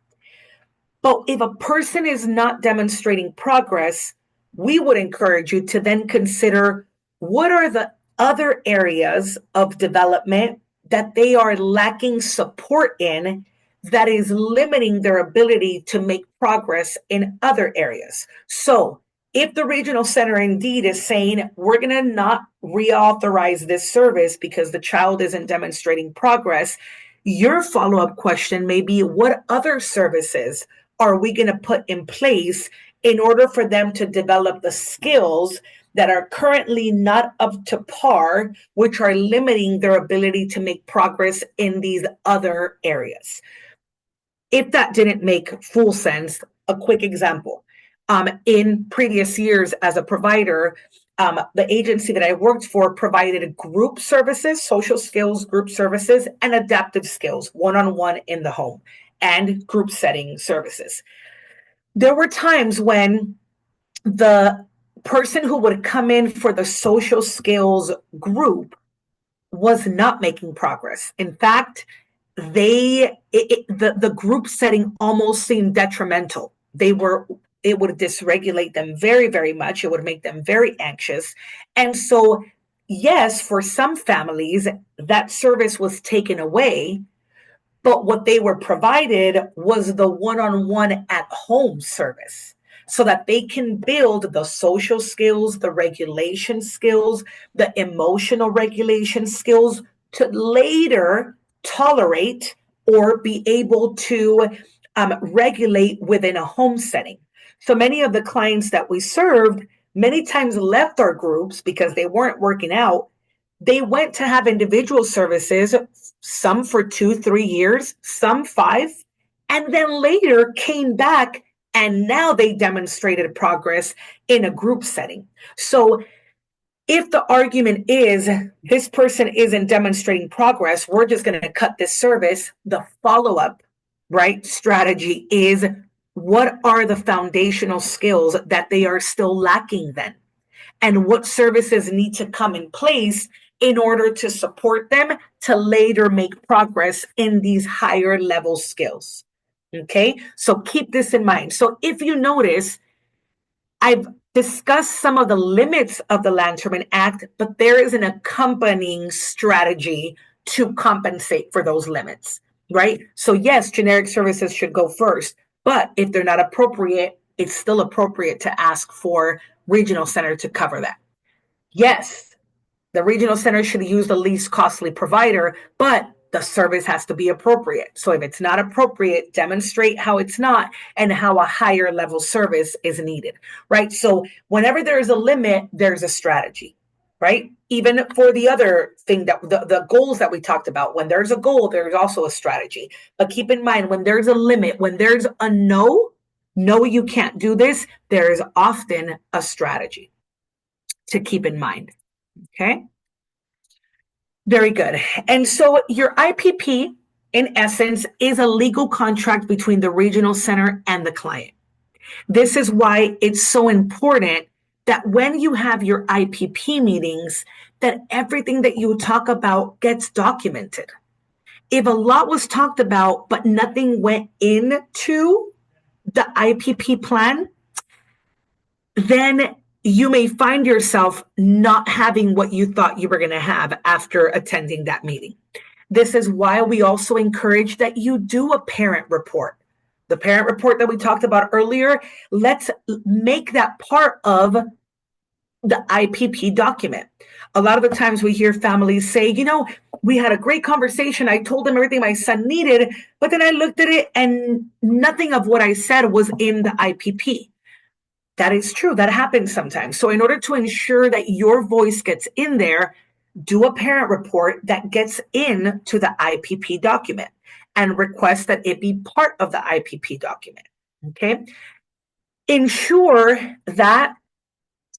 But if a person is not demonstrating progress, we would encourage you to then consider what are the other areas of development that they are lacking support in that is limiting their ability to make progress in other areas. So if the regional center indeed is saying, we're going to not reauthorize this service because the child isn't demonstrating progress, your follow-up question may be, what other services are we going to put in place in order for them to develop the skills that are currently not up to par, which are limiting their ability to make progress in these other areas? If that didn't make full sense, a quick example. In previous years as a provider, the agency that I worked for provided group services, social skills group services, and adaptive skills, one-on-one in the home, and group setting services. There were times when the person who would come in for the social skills group was not making progress. In fact, the group setting almost seemed detrimental. It would dysregulate them very, very much. It would make them very anxious. And so, yes, for some families, that service was taken away, but what they were provided was the one-on-one at home service so that they can build the social skills, the regulation skills, the emotional regulation skills to later tolerate or be able to regulate within a home setting. So many of the clients that we served many times left our groups because they weren't working out. They went to have individual services, some for 2-3 years, some 5, and then later came back and now they demonstrated progress in a group setting. So if the argument is this person isn't demonstrating progress, we're just going to cut this service, the follow-up, right, strategy is, what are the foundational skills that they are still lacking then? And what services need to come in place in order to support them to later make progress in these higher level skills? Okay, so keep this in mind. So if you notice, I've discuss some of the limits of the Land Turbine Act, but there is an accompanying strategy to compensate for those limits, right? So, yes, generic services should go first, but if they're not appropriate, it's still appropriate to ask for regional center to cover that. Yes, the regional center should use the least costly provider, but the service has to be appropriate. So if it's not appropriate, demonstrate how it's not and how a higher level service is needed, right? So whenever there is a limit, there's a strategy, right? Even for the other thing that the goals that we talked about, when there's a goal, there's also a strategy. But keep in mind, when there's a limit, when there's a no, you can't do this, there is often a strategy to keep in mind. Okay. Very good. And so your IPP, in essence, is a legal contract between the regional center and the client. This is why it's so important that when you have your IPP meetings, that everything that you talk about gets documented. If a lot was talked about, but nothing went into the IPP plan, then you may find yourself not having what you thought you were going to have after attending that meeting. This is why we also encourage that you do a parent report. The parent report that we talked about earlier, let's make that part of the IPP document. A lot of the times we hear families say, we had a great conversation. I told them everything my son needed, but then I looked at it and nothing of what I said was in the IPP. That is true. That happens sometimes. So in order to ensure that your voice gets in there, do a parent report that gets into the IPP document and request that it be part of the IPP document. Okay. Ensure that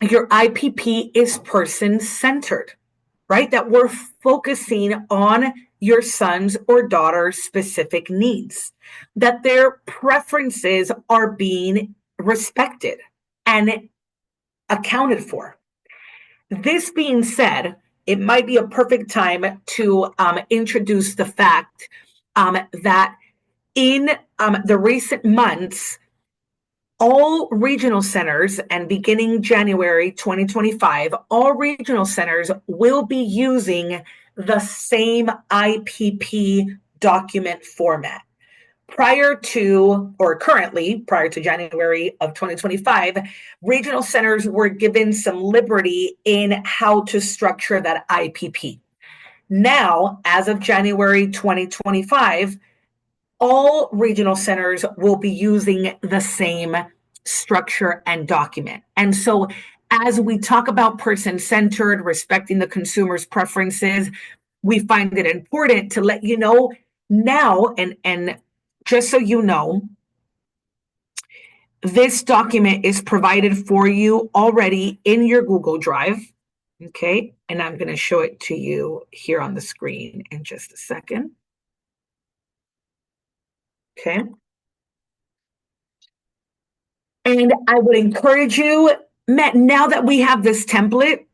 your IPP is person-centered, right? That we're focusing on your son's or daughter's specific needs, that their preferences are being respected and accounted for. This being said, it might be a perfect time to introduce the fact that in the recent months, all regional centers, and beginning January 2025, all regional centers will be using the same IPP document format. Prior to January of 2025, regional centers were given some liberty in how to structure that IPP. Now, as of January 2025, all regional centers will be using the same structure and document. And so, as we talk about person-centered, respecting the consumer's preferences, we find it important to let you know now, and just so you know, this document is provided for you already in your Google Drive. Okay, and I'm going to show it to you here on the screen in just a second. Okay. And I would encourage you, Matt, now that you have this template,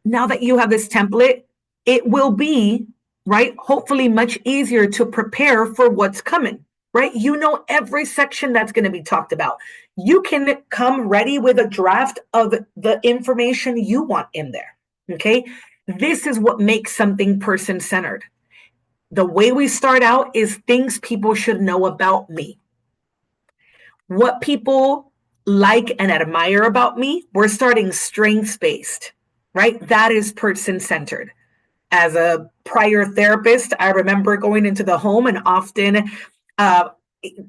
it will be, right, hopefully much easier to prepare for what's coming, right? You know every section that's going to be talked about. You can come ready with a draft of the information you want in there, okay? This is what makes something person-centered. The way we start out is things people should know about me. What people like and admire about me, we're starting strengths-based, right? That is person-centered. As a prior therapist, I remember going into the home and often I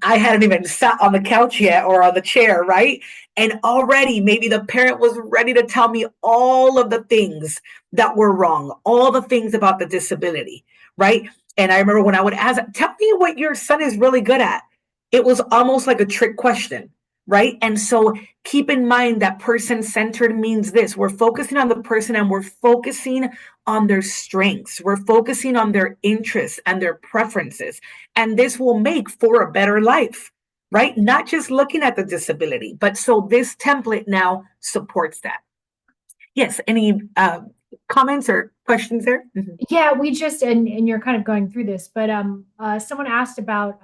hadn't even sat on the couch yet or on the chair, right? And already maybe the parent was ready to tell me all of the things that were wrong, all the things about the disability, right? And I remember when I would ask, tell me what your son is really good at. It was almost like a trick question, right? And so keep in mind that person-centered means this. We're focusing on the person and we're focusing on their strengths. We're focusing on their interests and their preferences. And this will make for a better life, right? Not just looking at the disability, but so this template now supports that. Yes, any comments or questions there? Mm-hmm. Yeah, we just and you're kind of going through this, but someone asked about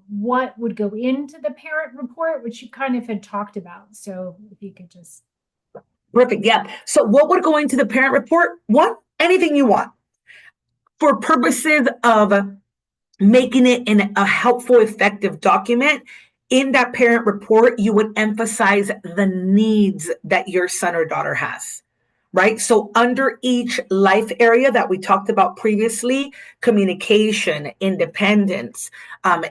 what would go into the parent report, which you kind of had talked about. So if you could just Perfect. Yeah. So what would go into the parent report? What? Anything you want. For purposes of making it in a helpful, effective document, in that parent report, you would emphasize the needs that your son or daughter has, right? So under each life area that we talked about previously, communication, independence,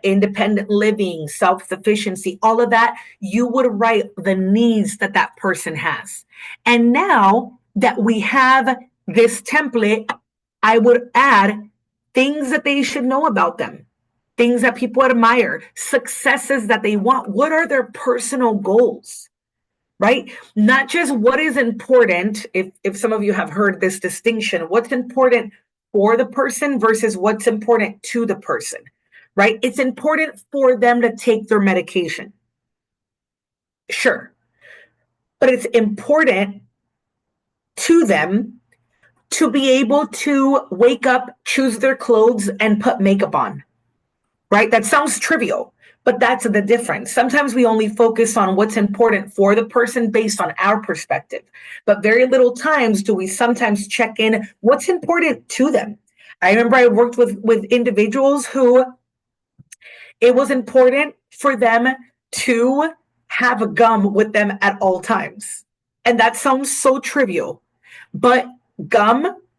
independent living, self-sufficiency, all of that, you would write the needs that that person has. And now that we have this template, I would add things that they should know about them, things that people admire, successes that they want. What are their personal goals? Right? Not just what is important, if some of you have heard this distinction, what's important for the person versus what's important to the person, right? It's important for them to take their medication. Sure. But it's important to them to be able to wake up, choose their clothes, and put makeup on, right? That sounds trivial, but that's the difference. Sometimes we only focus on what's important for the person based on our perspective, but very little times do we sometimes check in what's important to them. I remember I worked with individuals who it was important for them to have a gum with them at all times. And that sounds so trivial, but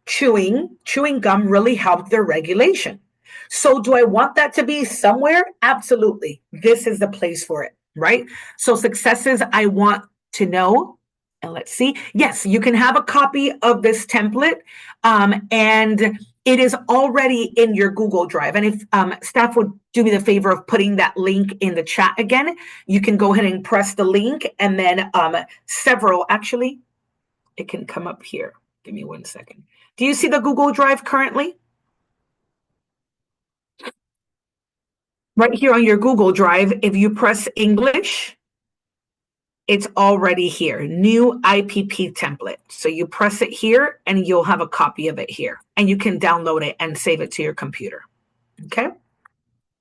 chewing gum really helped their regulation. So do I want that to be somewhere? Absolutely. This is the place for it, right? So successes I want to know. And let's see. Yes, you can have a copy of this template, and it is already in your Google Drive. And if staff would do me the favor of putting that link in the chat again, you can go ahead and press the link, and then actually, it can come up here. Give me 1 second. Do you see the Google Drive currently? Right here on your Google Drive, if you press English, it's already here, new IPP template. So you press it here and you'll have a copy of it here, and you can download it and save it to your computer. Okay.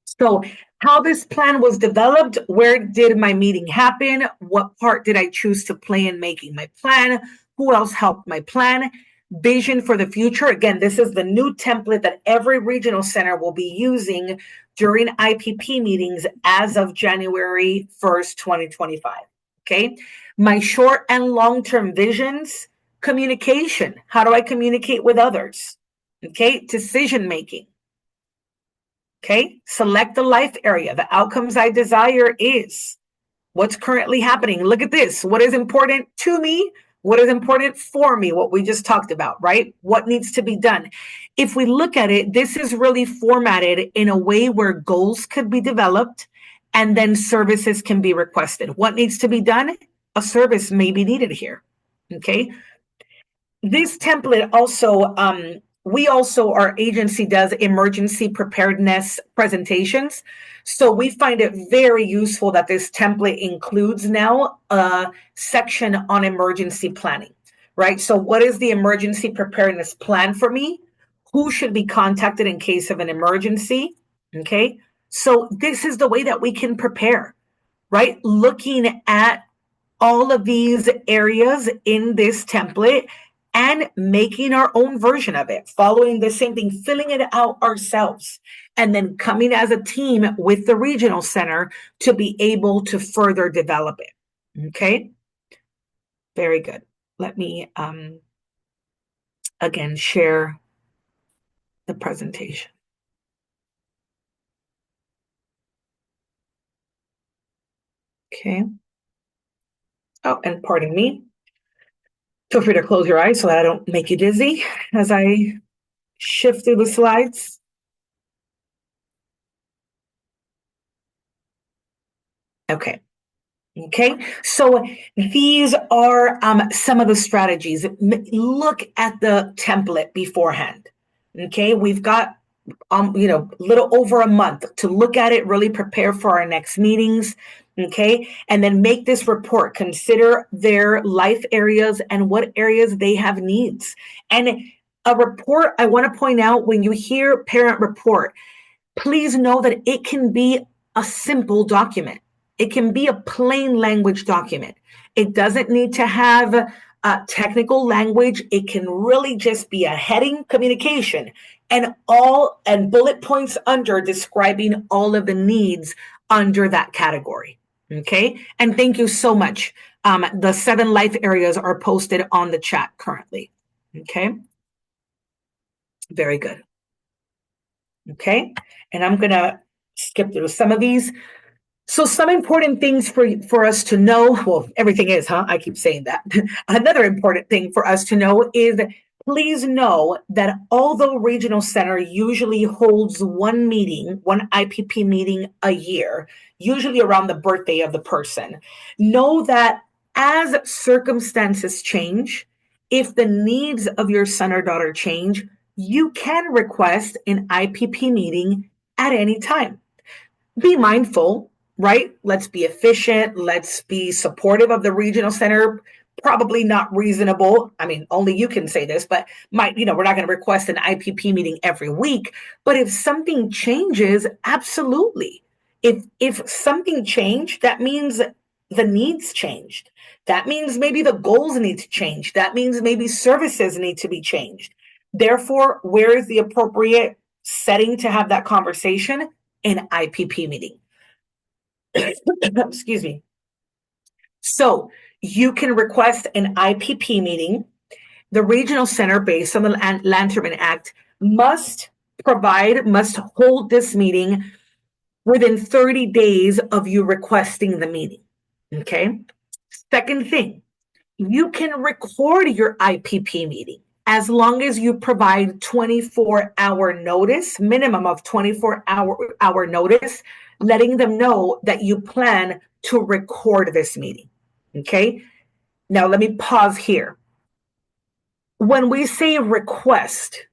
So how this plan was developed, where did my meeting happen? What part did I choose to play in making my plan? Who else helped my plan? Vision for the future. Again, this is the new template that every regional center will be using during IPP meetings as of January 1st, 2025. Okay. My short and long-term visions, communication. How do I communicate with others? Okay. Decision making. Okay. Select the life area. The outcomes I desire is what's currently happening. Look at this. What is important to me? What is important for me? What we just talked about, right? What needs to be done? If we look at it, this is really formatted in a way where goals could be developed and then services can be requested. What needs to be done? A service may be needed here. Okay. This template also, our agency does emergency preparedness presentations. So we find it very useful that this template includes now a section on emergency planning, right? So what is the emergency preparedness plan for me? Who should be contacted in case of an emergency? Okay. So this is the way that we can prepare, right? Looking at all of these areas in this template and making our own version of it, following the same thing, filling it out ourselves, and then coming as a team with the regional center to be able to further develop it. Okay. Very good. Let me again share the presentation. Okay. Oh, and pardon me. Feel free to close your eyes so that I don't make you dizzy as I shift through the slides. Okay. Okay, so these are some of the strategies. Look at the template beforehand. Okay, we've got little over a month to look at it, really prepare for our next meetings. Okay, and then make this report. Consider their life areas and what areas they have needs. And a report, I want to point out, when you hear parent report, please know that it can be a simple document. It can be a plain language document. It doesn't need to have technical language. It can really just be a heading communication and bullet points under describing all of the needs under that category. Okay. And thank you so much. The 7 life areas are posted on the chat currently. Okay. Very good. Okay. And I'm going to skip through some of these. So some important things for us to know, well, everything is, huh? I keep saying that. Another important thing for us to know is please know that although Regional Center usually holds one IPP meeting a year, usually around the birthday of the person, know that as circumstances change, if the needs of your son or daughter change, you can request an IPP meeting at any time. Be mindful, right? Let's be efficient. Let's be supportive of the regional center. Probably not reasonable. I mean, only you can say this, but we're not going to request an IPP meeting every week. But if something changes, absolutely. If something changed, that means the needs changed. That means maybe the goals need to change. That means maybe services need to be changed. Therefore, where is the appropriate setting to have that conversation? An IPP meeting. Excuse me. So you can request an IPP meeting. The regional center, based on the Lanterman Act, must hold this meeting within 30 days of you requesting the meeting. Okay. Second thing, you can record your IPP meeting as long as you provide 24-hour notice, minimum of 24-hour notice, letting them know that you plan to record this meeting. Okay. Now let me pause here. When we say request,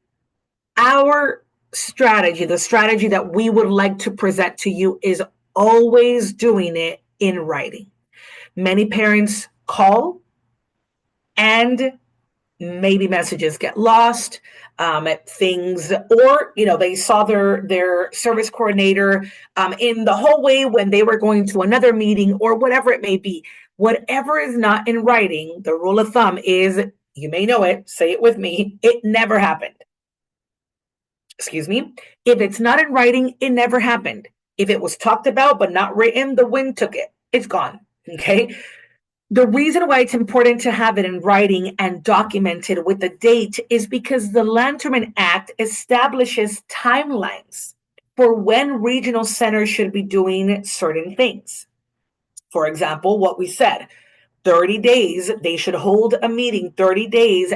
our strategy, the strategy that we would like to present to you, is always doing it in writing. Many parents call and maybe messages get lost, things, or they saw their service coordinator in the hallway when they were going to another meeting, or whatever it may be. Whatever is not in writing, the rule of thumb is, you may know it, say it with me, it never happened. Excuse me. If it's not in writing, it never happened. If it was talked about but not written, the wind took it. It's gone. Okay. The reason why it's important to have it in writing and documented with the date is because the Lanterman Act establishes timelines for when regional centers should be doing certain things. For example, what we said, 30 days, they should hold a meeting 30 days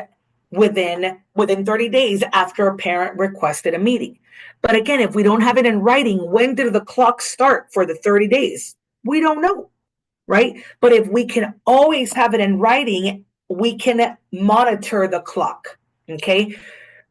within 30 days after a parent requested a meeting. But again, if we don't have it in writing, when did the clock start for the 30 days? We don't know. Right? But if we can always have it in writing, we can monitor the clock. Okay?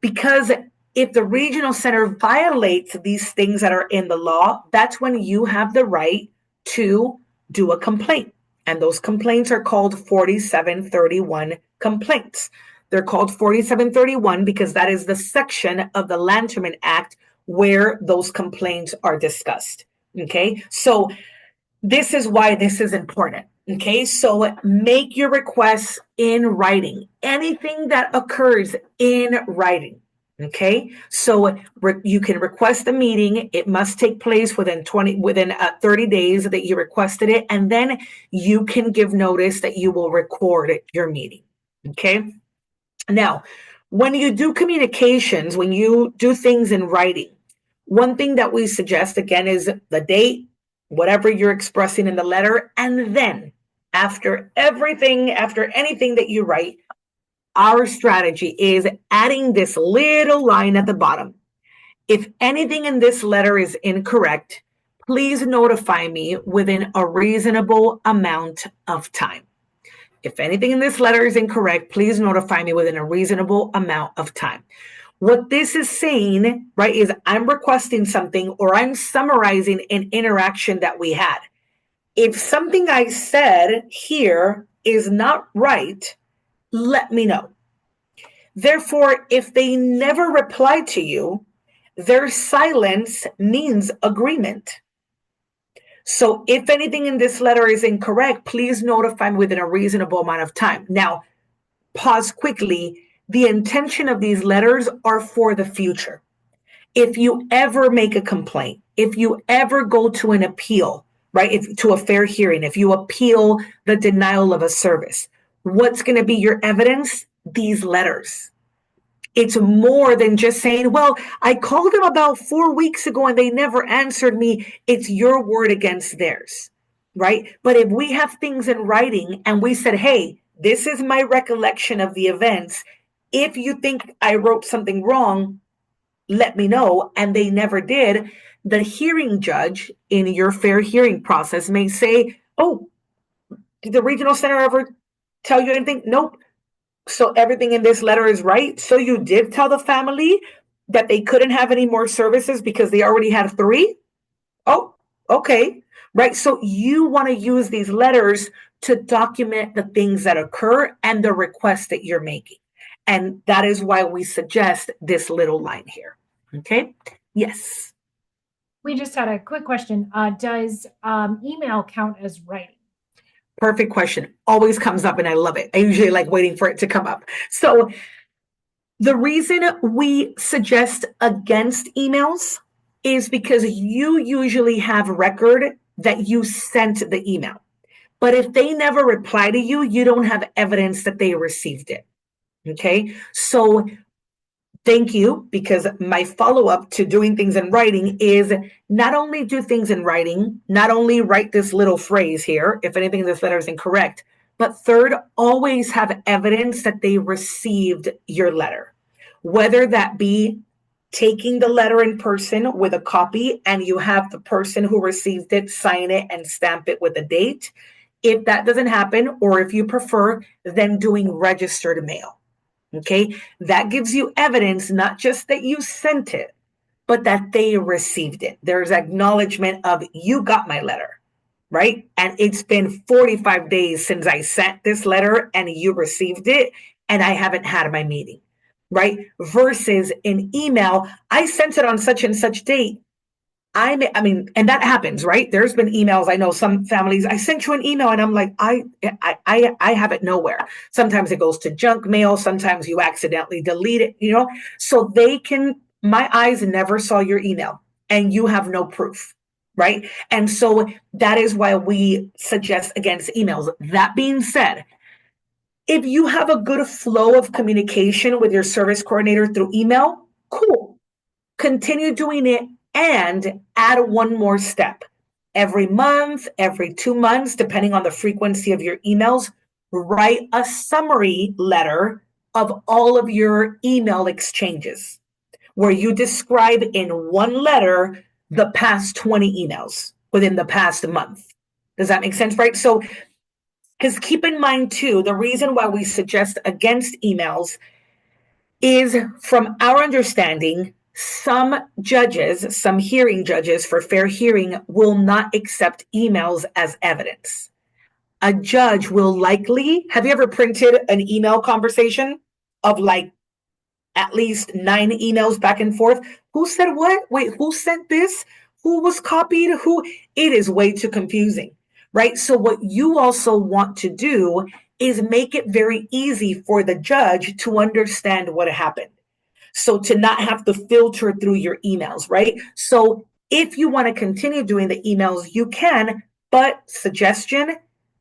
Because if the regional center violates these things that are in the law, that's when you have the right to do a complaint. And those complaints are called 4731 complaints. They're called 4731 because that is the section of the Lanterman Act where those complaints are discussed. Okay? So this is why this is important. Okay, so make your requests in writing. Anything that occurs in writing. Okay, so you can request a meeting. It must take place within 30 days that you requested it, and then you can give notice that you will record your meeting. Okay, now when you do communications, when you do things in writing, one thing that we suggest again is the date, whatever you're expressing in the letter, and then after anything that you write, our strategy is adding this little line at the bottom. If anything in this letter is incorrect, please notify me within a reasonable amount of time. If anything in this letter is incorrect, please notify me within a reasonable amount of time. What this is saying, right, is I'm requesting something or I'm summarizing an interaction that we had. If something I said here is not right, let me know. Therefore, if they never reply to you, their silence means agreement. So if anything in this letter is incorrect, please notify me within a reasonable amount of time. Now, pause quickly. The intention of these letters are for the future. If you ever make a complaint, if you ever go to an appeal, right, to a fair hearing, if you appeal the denial of a service, what's going to be your evidence? These letters. It's more than just saying, well, I called them about 4 weeks ago and they never answered me. It's your word against theirs, right? But if we have things in writing and we said, hey, this is my recollection of the events. If you think I wrote something wrong, let me know. And they never did. The hearing judge in your fair hearing process may say, oh, did the regional center ever tell you anything? Nope. So everything in this letter is right. So you did tell the family that they couldn't have any more services because they already had 3? Oh, okay. Right. So you want to use these letters to document the things that occur and the requests that you're making. And that is why we suggest this little line here. Okay. Yes. We just had a quick question. Does email count as writing? Perfect question. Always comes up and I love it. I usually like waiting for it to come up. So the reason we suggest against emails is because you usually have record that you sent the email. But if they never reply to you, you don't have evidence that they received it. Okay. So thank you, because my follow-up to doing things in writing is not only do things in writing, not only write this little phrase here, if anything in this letter is incorrect, but third, always have evidence that they received your letter, whether that be taking the letter in person with a copy and you have the person who received it sign it and stamp it with a date. If that doesn't happen, or if you prefer, then doing registered mail. Okay, that gives you evidence, not just that you sent it, but that they received it. There's acknowledgement of you got my letter, right? And it's been 45 days since I sent this letter and you received it, and I haven't had my meeting, right? Versus an email, I sent it on such and such date. I mean, and that happens, right? There's been emails. I know some families. I sent you an email, and I'm like, I have it nowhere. Sometimes it goes to junk mail. Sometimes you accidentally delete it. So they can. My eyes never saw your email, and you have no proof, right? And so that is why we suggest against emails. That being said, if you have a good flow of communication with your service coordinator through email, cool. Continue doing it. And add one more step. Every month, every 2 months, depending on the frequency of your emails, write a summary letter of all of your email exchanges, where you describe in one letter the past 20 emails within the past month. Does that make sense, right? So, because keep in mind too, the reason why we suggest against emails is, from our understanding, some judges, some hearing judges for fair hearing will not accept emails as evidence. A judge will likely, have you ever printed an email conversation of like at least 9 emails back and forth? Who said what? Wait, who sent this? Who was copied? Who? It is way too confusing, right? So what you also want to do is make it very easy for the judge to understand what happened. So to not have to filter through your emails, right? So if you want to continue doing the emails, you can, but suggestion,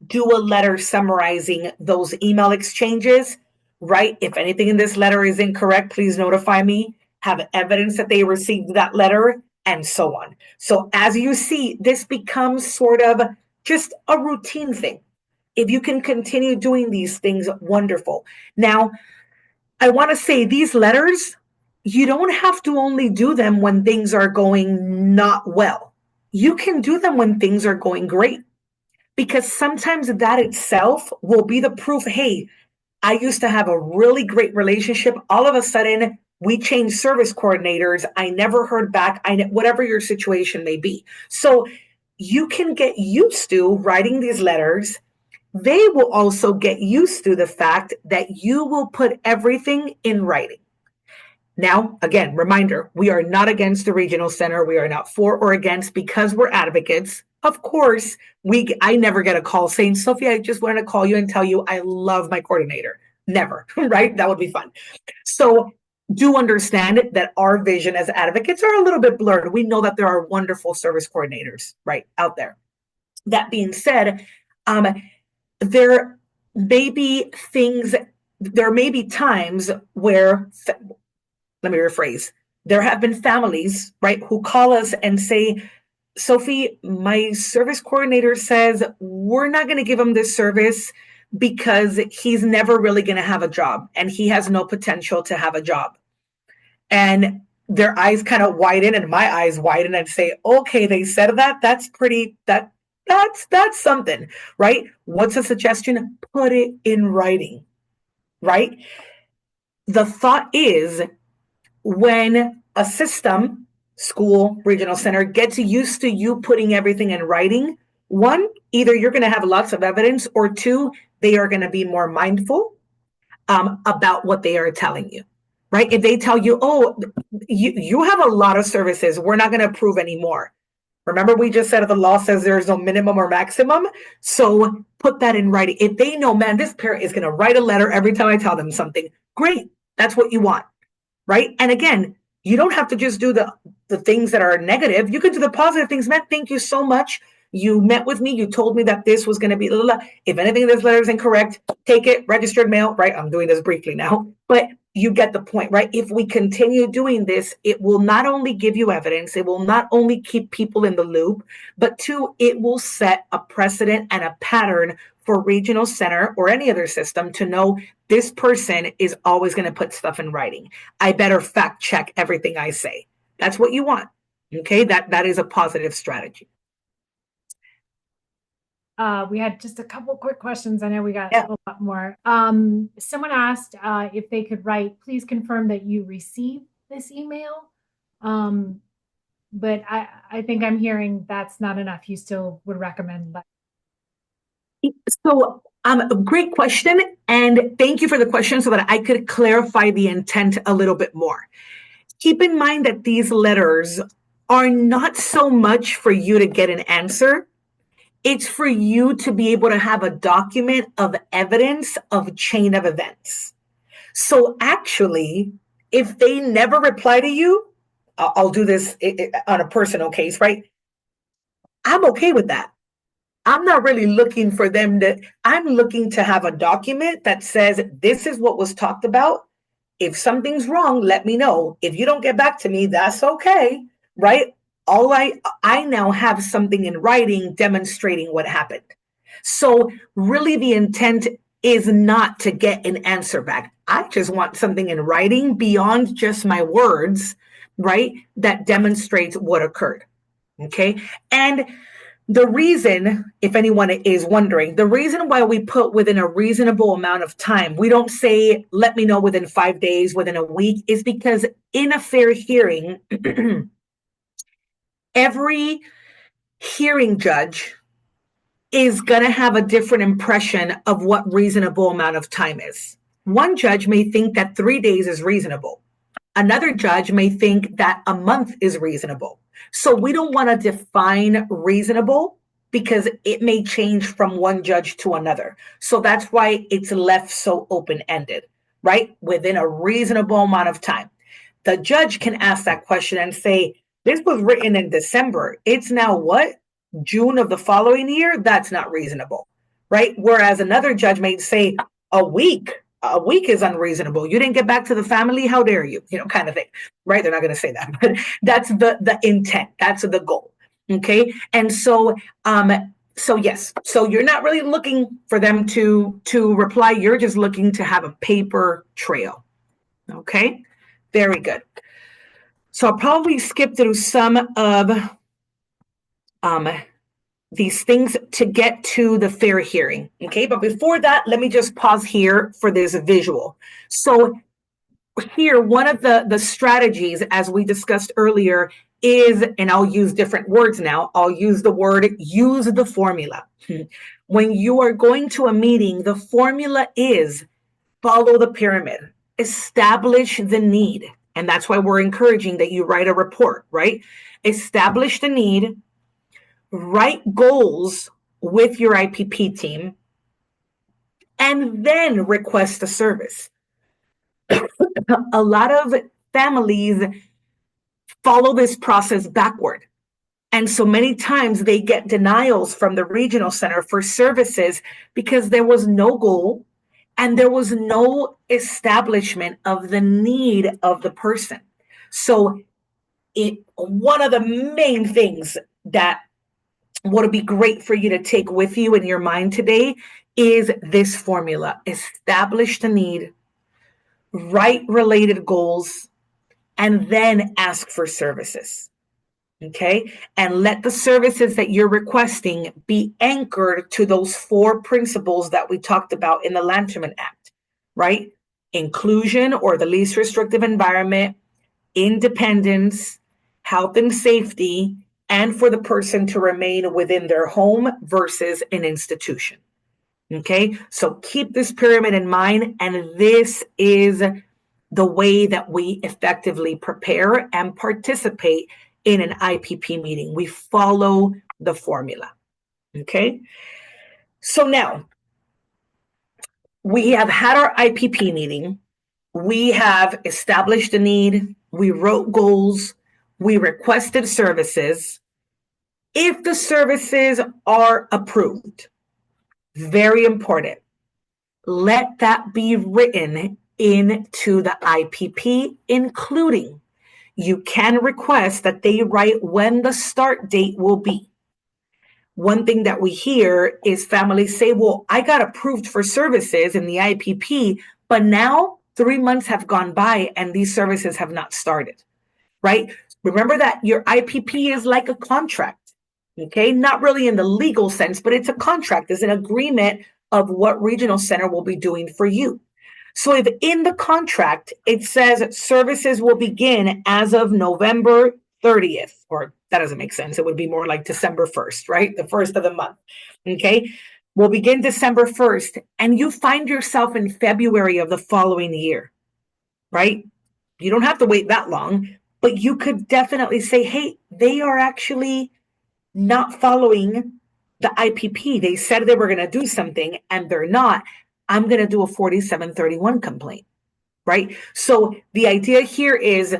do a letter summarizing those email exchanges, right? If anything in this letter is incorrect, please notify me. Have evidence that they received that letter, and so on. So as you see, this becomes sort of just a routine thing. If you can continue doing these things, wonderful. Now, I want to say these letters, you don't have to only do them when things are going not well. You can do them when things are going great, because sometimes that itself will be the proof. Hey, I used to have a really great relationship. All of a sudden, we changed service coordinators. I never heard back. Whatever your situation may be. So you can get used to writing these letters. They will also get used to the fact that you will put everything in writing. Now, again, reminder, we are not against the regional center. We are not for or against, because we're advocates. Of course, I never get a call saying, Sophia, I just wanted to call you and tell you I love my coordinator. Never, right? That would be fun. So do understand that our vision as advocates are a little bit blurred. We know that there are wonderful service coordinators right out there. That being said, there may be things, there may be times where, let me rephrase, there have been families, right, who call us and say, Sophie, my service coordinator says we're not going to give him this service because he's never really going to have a job and he has no potential to have a job. And their eyes kind of widen and my eyes widen and say, okay, they said that. That's pretty, that's something, right? What's a suggestion? Put it in writing, right? The thought is when a system, school, regional center, gets used to you putting everything in writing, one, either you're going to have lots of evidence, or two, they are going to be more mindful about what they are telling you, right? If they tell you, oh, you have a lot of services, we're not going to approve anymore. Remember, we just said the law says there's no minimum or maximum. So put that in writing. If they know, man, this parent is going to write a letter every time I tell them something, great. That's what you want, right? And again, you don't have to just do the things that are negative. You can do the positive things. Man, thank you so much. You met with me. You told me that this was going to be, blah, blah, blah. If anything in this letter is incorrect, take it, registered mail, right? I'm doing this briefly now, but you get the point, right? If we continue doing this, it will not only give you evidence, it will not only keep people in the loop, but two, it will set a precedent and a pattern for regional center or any other system to know this person is always going to put stuff in writing. I better fact check everything I say. That's what you want. Okay, that is a positive strategy. We had just a couple quick questions. I know we got Yeah. a lot more. Someone asked if they could write, please confirm that you received this email. But I think I'm hearing that's not enough. You still would recommend that. So, a great question. And thank you for the question so that I could clarify the intent a little bit more. Keep in mind that these letters are not so much for you to get an answer. It's for you to be able to have a document of evidence of chain of events. So actually, if they never reply to you, I'll do this on a personal case, right? I'm okay with that. I'm not really looking for them to, I'm looking to have a document that says this is what was talked about. If something's wrong, let me know. If you don't get back to me, that's okay, right? All I now have something in writing demonstrating what happened. So really the intent is not to get an answer back. I just want something in writing beyond just my words, right? That demonstrates what occurred. Okay. And the reason, if anyone is wondering, the reason why we put within a reasonable amount of time, we don't say, let me know within 5 days, within a week, is because in a fair hearing, every hearing judge is going to have a different impression of what reasonable amount of time is. One judge may think that 3 days is reasonable. Another judge may think that a month is reasonable. So we don't want to define reasonable because it may change from one judge to another. So that's why it's left so open-ended, right? Within a reasonable amount of time. The judge can ask that question and say, this was written in December. It's now what? June of the following year? That's not reasonable, right? Whereas another judge may say, a week is unreasonable. You didn't get back to the family. How dare you? You know, kind of thing, right? They're not going to say that, but that's the intent. That's the goal. Okay. And so, yes. So you're not really looking for them to reply. You're just looking to have a paper trail. Okay. Very good. So I'll probably skip through some of these things to get to the fair hearing. Okay, but before that, let me just pause here for this visual. So here, one of the strategies, as we discussed earlier, is, and I'll use different words now, I'll use the word, use the formula. When you are going to a meeting, the formula is follow the pyramid, establish the need. And that's why we're encouraging that you write a report, right? Establish the need, write goals with your IPP team, and then request the service. A lot of families follow this process backward. And so many times they get denials from the regional center for services because there was no goal and there was no establishment of the need of the person. So one of the main things that would be great for you to take with you in your mind today is this formula: establish the need, write related goals, and then ask for services. Okay. And let the services that you're requesting be anchored to those 4 principles that we talked about in the Lanterman Act, right? Inclusion, or the least restrictive environment, independence, health and safety, and for the person to remain within their home versus an institution. Okay. So keep this pyramid in mind. And this is the way that we effectively prepare and participate in an IPP meeting. We follow the formula. Okay. So now we have had our IPP meeting. We have established a need. We wrote goals. We requested services. If the services are approved, very important, let that be written into the IPP, including you can request that they write when the start date will be. One thing that we hear is families say, well, I got approved for services in the IPP, but now 3 months have gone by and these services have not started, right? Remember that your IPP is like a contract, okay? Not really in the legal sense, but it's a contract. It's an agreement of what regional center will be doing for you. So if in the contract it says services will begin as of November 30th, or that doesn't make sense. It would be more like December 1st, right? The first of the month. Okay. We'll begin December 1st, and you find yourself in February of the following year, right? You don't have to wait that long, but you could definitely say, hey, they are actually not following the IPP. They said they were going to do something and they're not. I'm going to do a 4731 complaint, right? So the idea here is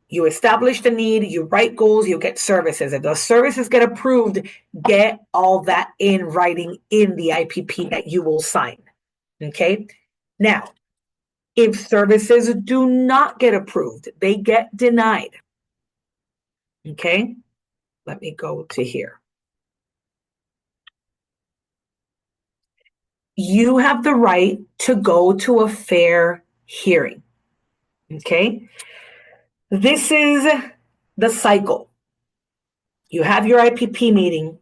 you establish the need, you write goals, you get services. If those services get approved, get all that in writing in the IPP that you will sign, okay? Now, if services do not get approved, they get denied, okay? Let me go to here. You have the right to go to a fair hearing. Okay. This is the cycle. You have your IPP meeting,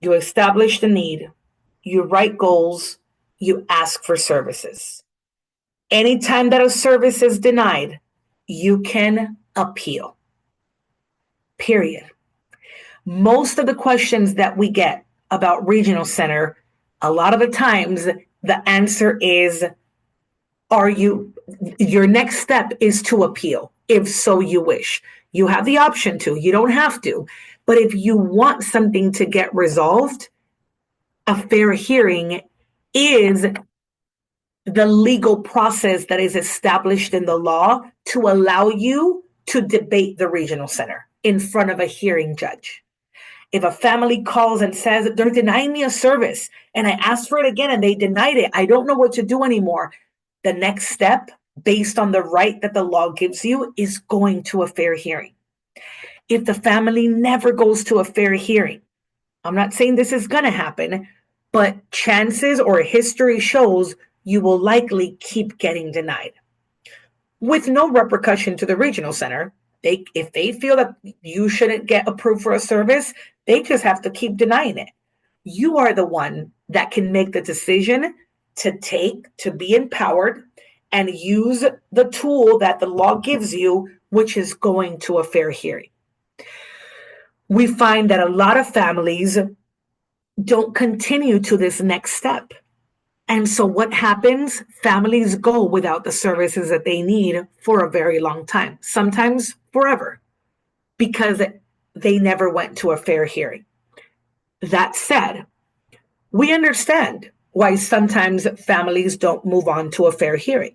you establish the need, you write goals, you ask for services. Anytime that a service is denied, you can appeal. Period. Most of the questions that we get about regional center, a lot of the times the answer is, your next step is to appeal, if so you wish. You have the option to, you don't have to. But if you want something to get resolved, a fair hearing is the legal process that is established in the law to allow you to debate the regional center in front of a hearing judge. If a family calls and says, they're denying me a service and I asked for it again and they denied it, I don't know what to do anymore. The next step, based on the right that the law gives you, is going to a fair hearing. If the family never goes to a fair hearing, I'm not saying this is going to happen, but chances or history shows you will likely keep getting denied with no repercussion to the regional center. If they feel that you shouldn't get approved for a service, they just have to keep denying it. You are the one that can make the decision to be empowered and use the tool that the law gives you, which is going to a fair hearing. We find that a lot of families don't continue to this next step. And so what happens? Families go without the services that they need for a very long time, sometimes forever, because they never went to a fair hearing. That said, we understand why sometimes families don't move on to a fair hearing.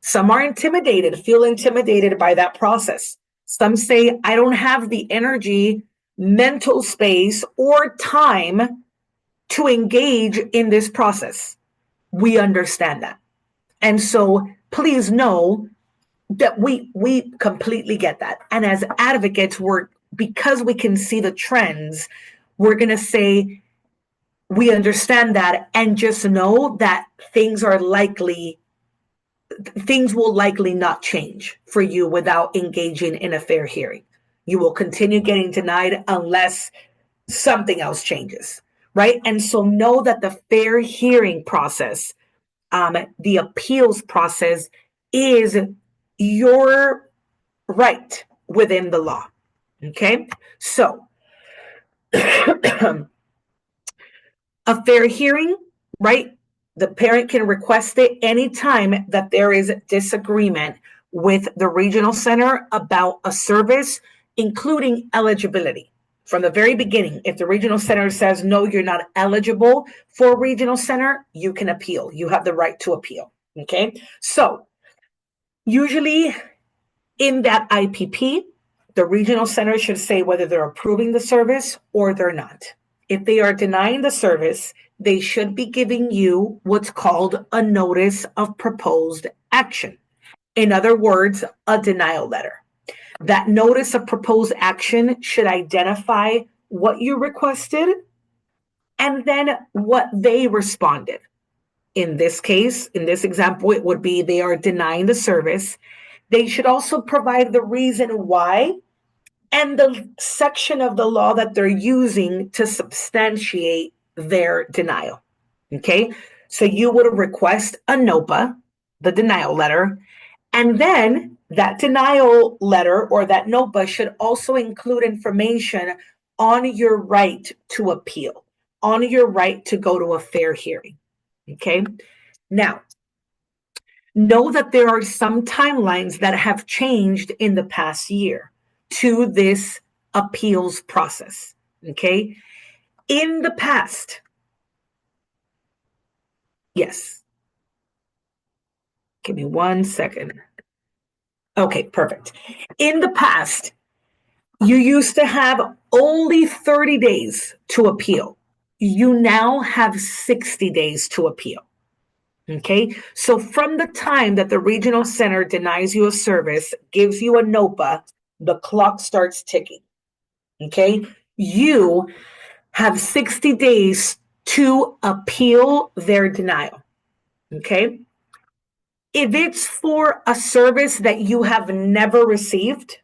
Some are intimidated, feel intimidated by that process. Some say, I don't have the energy, mental space, or time to engage in this process. We understand that. And so please know that we completely get that. And as advocates, because we can see the trends, we're going to say we understand that, and just know that things will likely not change for you without engaging in a fair hearing. You will continue getting denied unless something else changes, right? And so know that the fair hearing process, the appeals process, is your right within the law. Okay, so a fair hearing, right? The parent can request it anytime that there is disagreement with the regional center about a service, including eligibility. From the very beginning, if the regional center says, no, you're not eligible for a regional center, you can appeal. You have the right to appeal. Okay, so usually in that IPP, the regional center should say whether they're approving the service or they're not. If they are denying the service, they should be giving you what's called a notice of proposed action. In other words, a denial letter. That notice of proposed action should identify what you requested and then what they responded. In this case, in this example, it would be they are denying the service. They should also provide the reason why and the section of the law that they're using to substantiate their denial. Okay, so you would request a NOPA, the denial letter, and then that denial letter or that NOPA should also include information on your right to appeal, on your right to go to a fair hearing. Okay, now know that there are some timelines that have changed in the past year to this appeals process. Okay. In the past, yes. Give me 1 second. Okay, perfect. In the past, you used to have only 30 days to appeal. You now have 60 days to appeal. Okay, so from the time that the regional center denies you a service, gives you a NOPA, the clock starts ticking. Okay, you have 60 days to appeal their denial. Okay, if it's for a service that you have never received,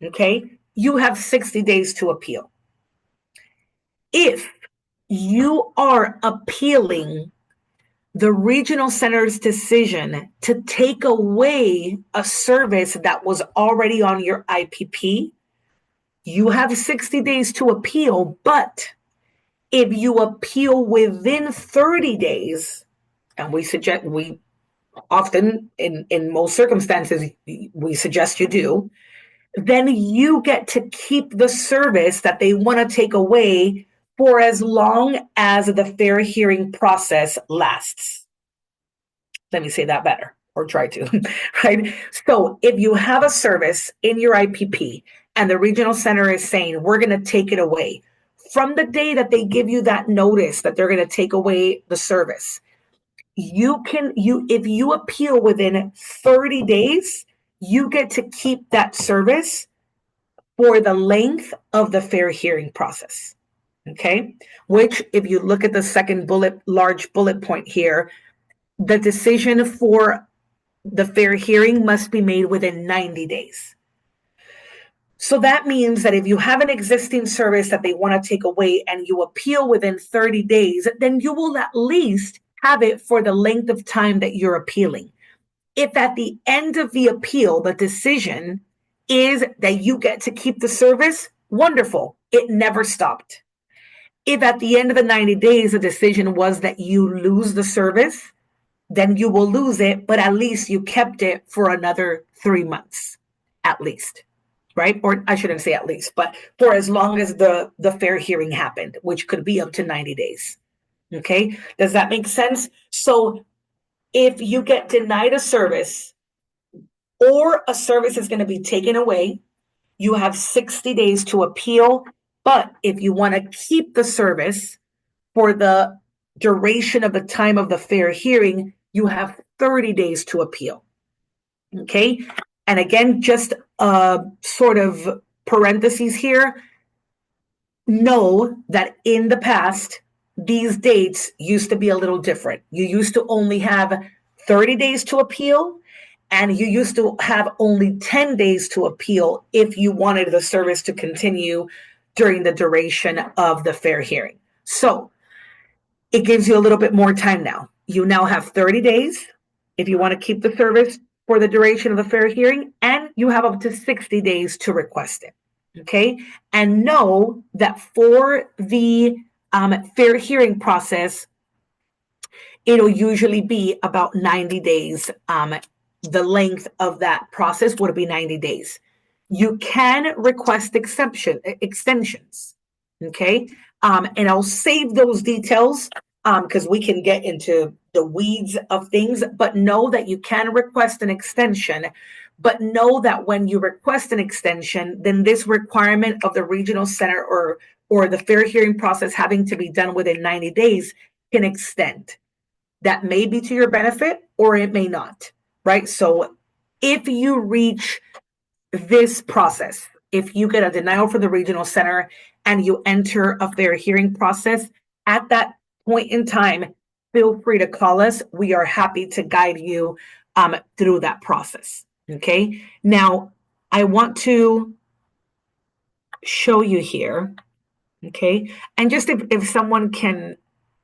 okay, you have 60 days to appeal. If you are appealing the regional center's decision to take away a service that was already on your IPP, you have 60 days to appeal. But if you appeal within 30 days, and we often, in most circumstances, we suggest you do, then you get to keep the service that they want to take away for as long as the fair hearing process lasts. Let me say that better, or try to, right? So if you have a service in your IPP and the regional center is saying, we're going to take it away, from the day that they give you that notice that they're going to take away the service, if you appeal within 30 days, you get to keep that service for the length of the fair hearing process. Okay, which if you look at the second large bullet point here, the decision for the fair hearing must be made within 90 days. So that means that if you have an existing service that they want to take away and you appeal within 30 days, then you will at least have it for the length of time that you're appealing. If at the end of the appeal, the decision is that you get to keep the service, wonderful. It never stopped. If at the end of the 90 days, the decision was that you lose the service, then you will lose it, but at least you kept it for another 3 months, at least, right? Or I shouldn't say at least, but for as long as the fair hearing happened, which could be up to 90 days. Okay, does that make sense? So if you get denied a service or a service is going to be taken away, you have 60 days to appeal. But if you want to keep the service for the duration of the time of the fair hearing, you have 30 days to appeal. Okay. And again, just sort of parentheses here, know that in the past, these dates used to be a little different. You used to only have 30 days to appeal, and you used to have only 10 days to appeal if you wanted the service to continue during the duration of the fair hearing. So it gives you a little bit more time now. You now have 30 days if you want to keep the service for the duration of the fair hearing, and you have up to 60 days to request it. Okay. And know that for the fair hearing process, it'll usually be about 90 days. The length of that process would be 90 days. You can request extensions. Okay. And I'll save those details because we can get into the weeds of things, but know that you can request an extension. But know that when you request an extension, then this requirement of the regional center or the fair hearing process having to be done within 90 days can extend. That may be to your benefit or it may not, right? So if you reach this process, if you get a denial from the regional center and you enter a fair hearing process, at that point in time, feel free to call us. We are happy to guide you through that process. Okay. Now, I want to show you here. Okay. And just if someone can,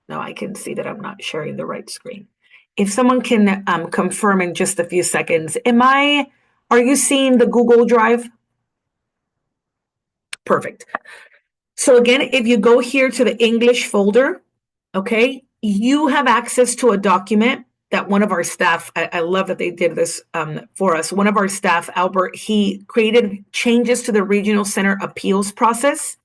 no, I can see that I'm not sharing the right screen. If someone can confirm in just a few seconds, are you seeing the Google Drive? Perfect. So again, if you go here to the English folder, okay, you have access to a document that one of our staff, I love that they did this for us. One of our staff, Albert, he created changes to the regional center appeals process.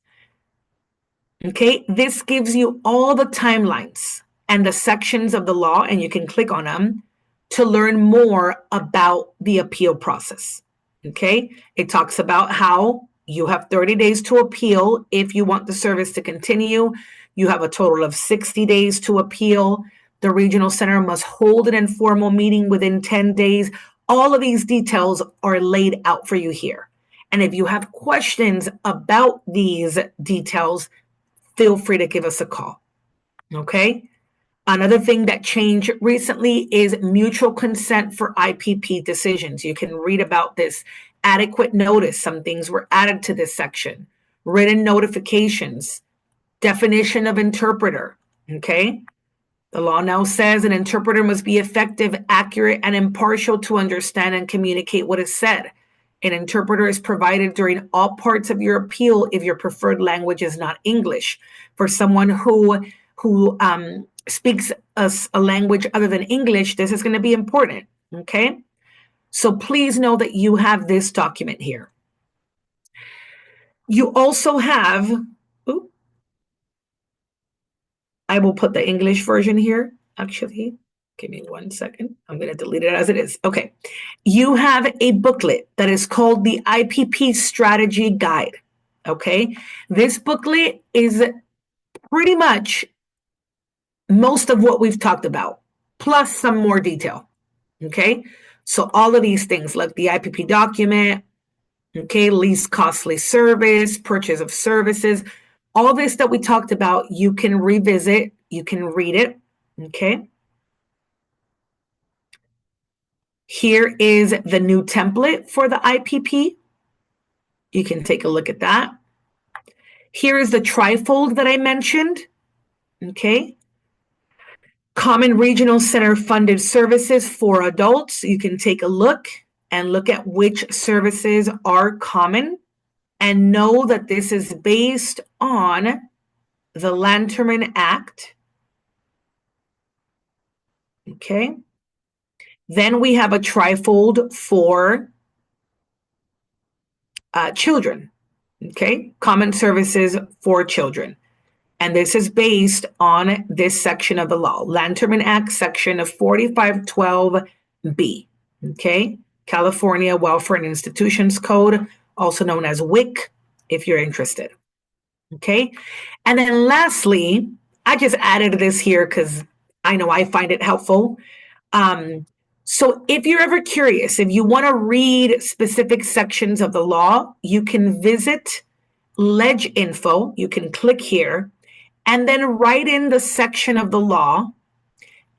Okay, this gives you all the timelines and the sections of the law, and you can click on them to learn more about the appeal process. Okay, it talks about how you have 30 days to appeal if you want the service to continue. You have a total of 60 days to appeal. The regional center must hold an informal meeting within 10 days. All of these details are laid out for you here. And if you have questions about these details, feel free to give us a call. Okay. Another thing that changed recently is mutual consent for IPP decisions. You can read about this. Adequate notice. Some things were added to this section. Written notifications. Definition of interpreter. Okay. The law now says an interpreter must be effective, accurate, and impartial to understand and communicate what is said. An interpreter is provided during all parts of your appeal if your preferred language is not English. For someone who speaks a language other than English, this is going to be important. Okay. So please know that you have this document here. You also have, I will put the English version here, actually. Give me 1 second. I'm going to delete it as it is. Okay. You have a booklet that is called the IPP Strategy Guide. Okay. This booklet is pretty much most of what we've talked about, plus some more detail. Okay. So all of these things like the IPP document, okay, least costly service, purchase of services, all this that we talked about, you can revisit, you can read it. Okay. Here is the new template for the IPP. You can take a look at that. Here is the trifold that I mentioned. Okay. Common Regional Center funded services for adults. You can take a look and look at which services are common and know that this is based on the Lanterman Act. Okay. Then we have a trifold for children. Okay. Common services for children. And this is based on this section of the law, Land Termination Act, section of 4512B. Okay, California Welfare and Institutions Code, also known as WIC, if you're interested. Okay, and then lastly, I just added this here because I know I find it helpful. So if you're ever curious, if you want to read specific sections of the law, you can visit Ledge Info. You can click here and then write in the section of the law.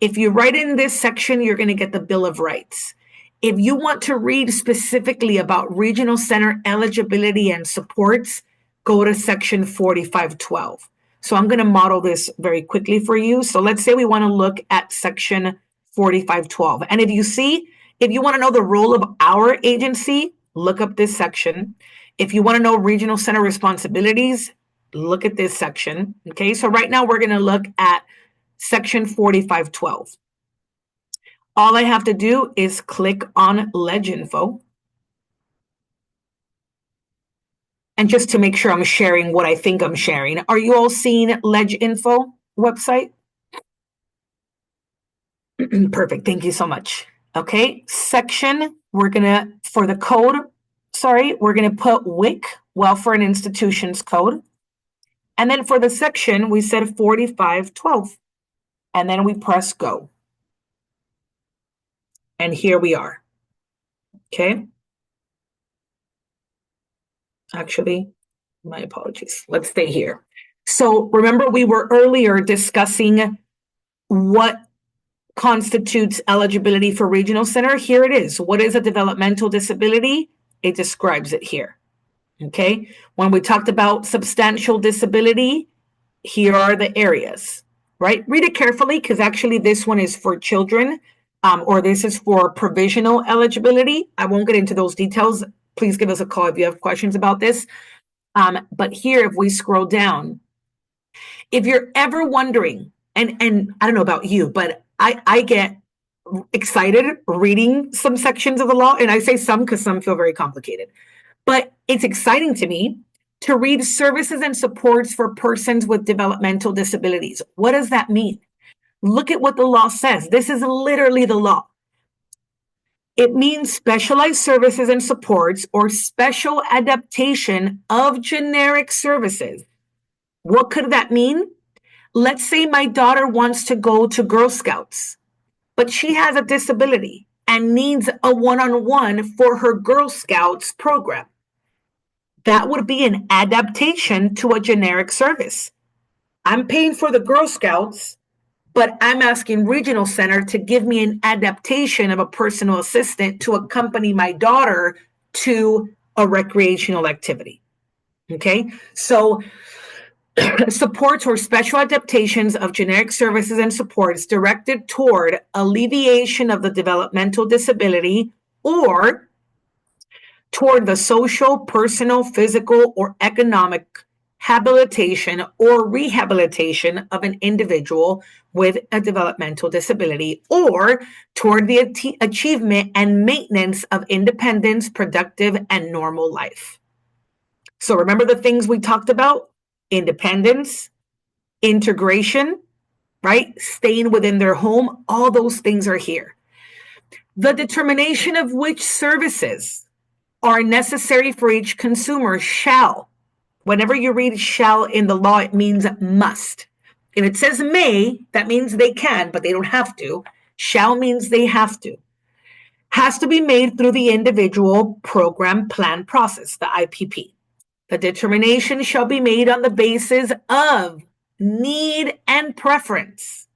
If you write in this section, you're going to get the Bill of Rights. If you want to read specifically about regional center eligibility and supports, go to section 4512. So I'm going to model this very quickly for you. So let's say we want to look at section 4512. And if you want to know the role of our agency, look up this section. If you want to know regional center responsibilities, look at this section. Okay, so right now we're going to look at section 4512. All I have to do is click on Ledge Info. And just to make sure I'm sharing what I think I'm sharing, are you all seeing Ledge Info website? Perfect. Thank you so much. Okay, section, we're going to, for the code, we're going to put WIC, Welfare and Institutions Code. And then for the section, we said 4512. And then we press go. And here we are. Okay. Actually, my apologies. Let's stay here. So remember, we were earlier discussing what constitutes eligibility for regional center. Here it is. What is a developmental disability? It describes it here. Okay. When we talked about substantial disability, here are the areas, right? Read it carefully because actually this one is for children, or this is for provisional eligibility. I won't get into those details. Please give us a call if you have questions about this. But here, if we scroll down, if you're ever wondering, and I don't know about you, but I get excited reading some sections of the law, and I say some because some feel very complicated. But it's exciting to me to read services and supports for persons with developmental disabilities. What does that mean? Look at what the law says. This is literally the law. It means specialized services and supports or special adaptation of generic services. What could that mean? Let's say my daughter wants to go to Girl Scouts, but she has a disability and needs a one-on-one for her Girl Scouts program. That would be an adaptation to a generic service. I'm paying for the Girl Scouts, but I'm asking Regional Center to give me an adaptation of a personal assistant to accompany my daughter to a recreational activity. Okay, so supports or special adaptations of generic services and supports directed toward alleviation of the developmental disability or toward the social, personal, physical, or economic habilitation or rehabilitation of an individual with a developmental disability or toward the achievement and maintenance of independence, productive, and normal life. So remember the things we talked about? Independence, integration, right? Staying within their home, all those things are here. The determination of which services are necessary for each consumer shall. Whenever you read shall in the law, it means must. If it says may, that means they can, but they don't have to. Shall means they have to. Has to be made through the individual program plan process, the IPP. The determination shall be made on the basis of need and preference,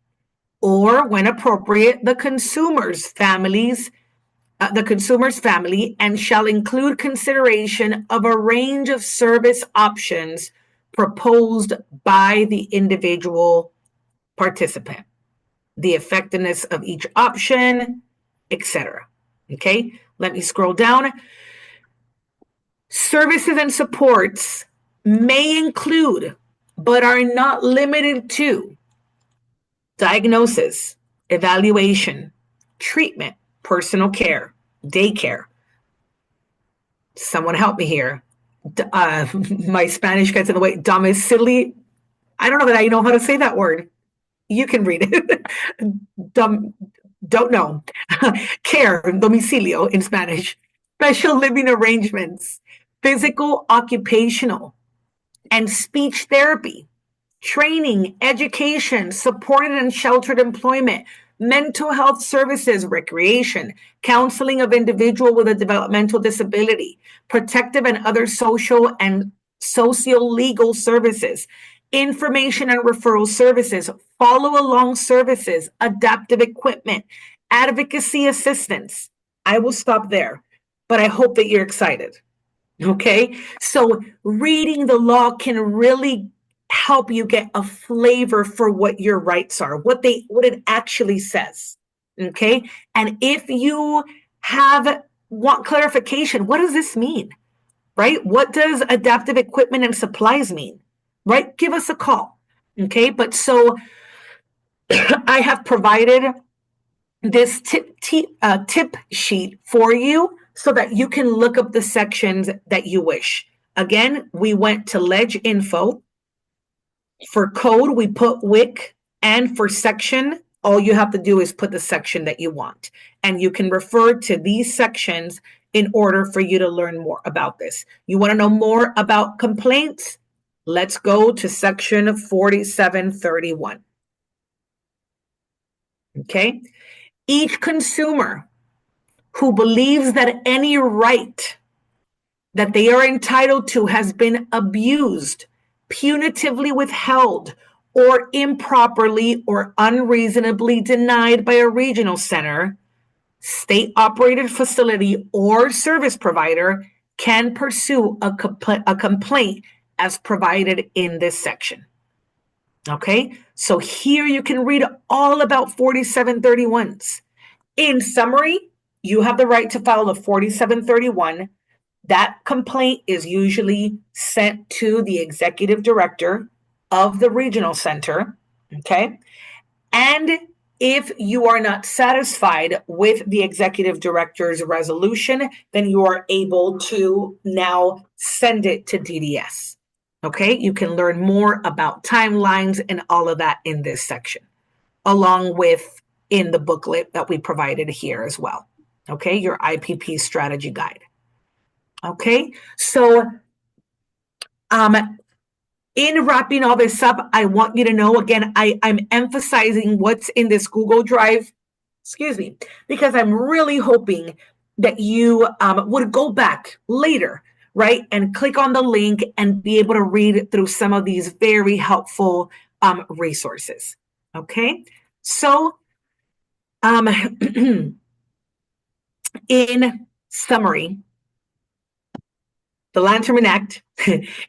or when appropriate, the consumer's family, and shall include consideration of a range of service options proposed by the individual participant, the effectiveness of each option, etc. Okay, let me scroll down. Services and supports may include, but are not limited to, diagnosis, evaluation, treatment, personal care, daycare. Someone help me here. My Spanish gets in the way. Domiciliary I don't know that I know how to say that word. You can read it. Dumb, don't know. Care, domicilio in Spanish. Special living arrangements, physical, occupational, and speech therapy, training, education, supported and sheltered employment, mental health services, recreation, counseling of individual with a developmental disability, protective and other social and socio-legal services, information and referral services, follow along services, adaptive equipment, advocacy assistance. I will stop there, but I hope that you're excited. Okay, so reading the law can really help you get a flavor for what your rights are, what it actually says. Okay, and if you want clarification, what does this mean? Right? What does adaptive equipment and supplies mean? Right? Give us a call. Okay, but so I have provided this tip sheet for you so that you can look up the sections that you wish. Again, we went to Ledge Info. For code, we put WIC, and for section, all you have to do is put the section that you want. And you can refer to these sections in order for you to learn more about this. You want to know more about complaints? Let's go to section 4731. Okay. Each consumer who believes that any right that they are entitled to has been abused, punitively withheld, or improperly or unreasonably denied by a regional center, state operated facility, or service provider can pursue a complaint as provided in this section. Okay, so here you can read all about 4731s. In summary, you have the right to file a 4731. That complaint is usually sent to the executive director of the regional center. Okay. And if you are not satisfied with the executive director's resolution, then you are able to now send it to DDS. Okay. You can learn more about timelines and all of that in this section, along with in the booklet that we provided here as well. Okay, your IPP strategy guide. Okay, so in wrapping all this up, I want you to know again, I'm emphasizing what's in this Google Drive, excuse me, because I'm really hoping that you would go back later, right, and click on the link and be able to read through some of these very helpful resources. Okay, so in summary, the Land Term Act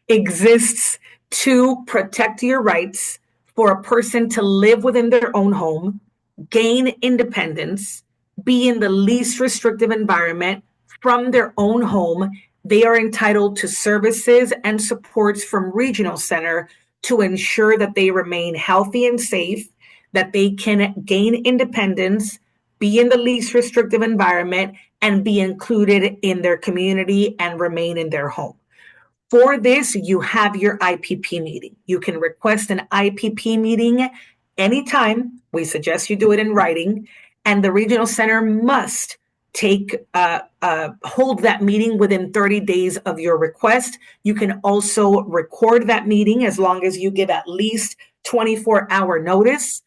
exists to protect your rights for a person to live within their own home, gain independence, be in the least restrictive environment from their own home. They are entitled to services and supports from Regional Center to ensure that they remain healthy and safe, that they can gain independence, be in the least restrictive environment, and be included in their community and remain in their home. For this, you have your IPP meeting. You can request an IPP meeting anytime. We suggest you do it in writing, and the regional center must hold that meeting within 30 days of your request. You can also record that meeting as long as you give at least 24-hour notice.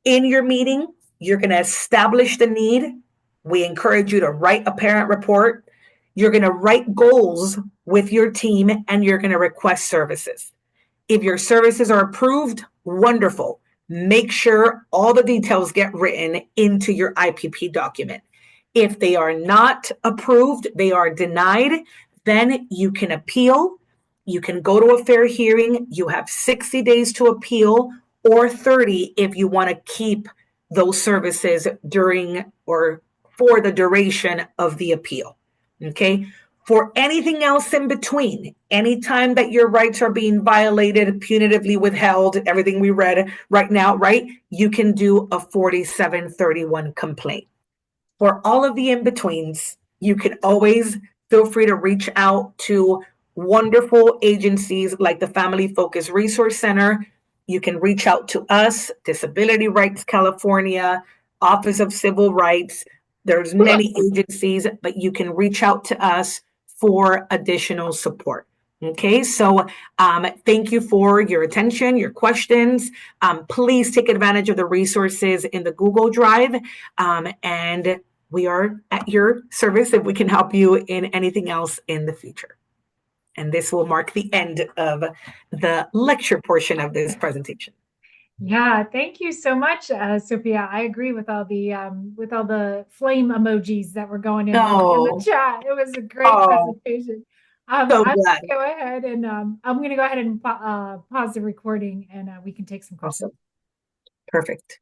In your meeting, you're going to establish the need. We encourage you to write a parent report. You're going to write goals with your team, and you're going to request services. If your services are approved, wonderful. Make sure all the details get written into your IPP document. If they are not approved, they are denied, then you can appeal. You can go to a fair hearing. You have 60 days to appeal, or 30 if you want to keep those services during or for the duration of the appeal. Okay. For anything else in between, anytime that your rights are being violated, punitively withheld, everything we read right now, right? You can do a 4731 complaint. For all of the in-betweens, you can always feel free to reach out to wonderful agencies like the Family Focus Resource Center. You can reach out to us, Disability Rights California, Office of Civil Rights. There's many agencies, but you can reach out to us for additional support. Okay, so thank you for your attention, your questions. Please take advantage of the resources in the Google Drive, and we are at your service if we can help you in anything else in the future. And this will mark the end of the lecture portion of this presentation. Yeah, thank you so much, Sophia. I agree with all the flame emojis that were going in the Oh, chat. It was a great oh, presentation. so I'm glad. gonna go ahead and I'm gonna go ahead and pause the recording and we can take some questions. Awesome. Perfect.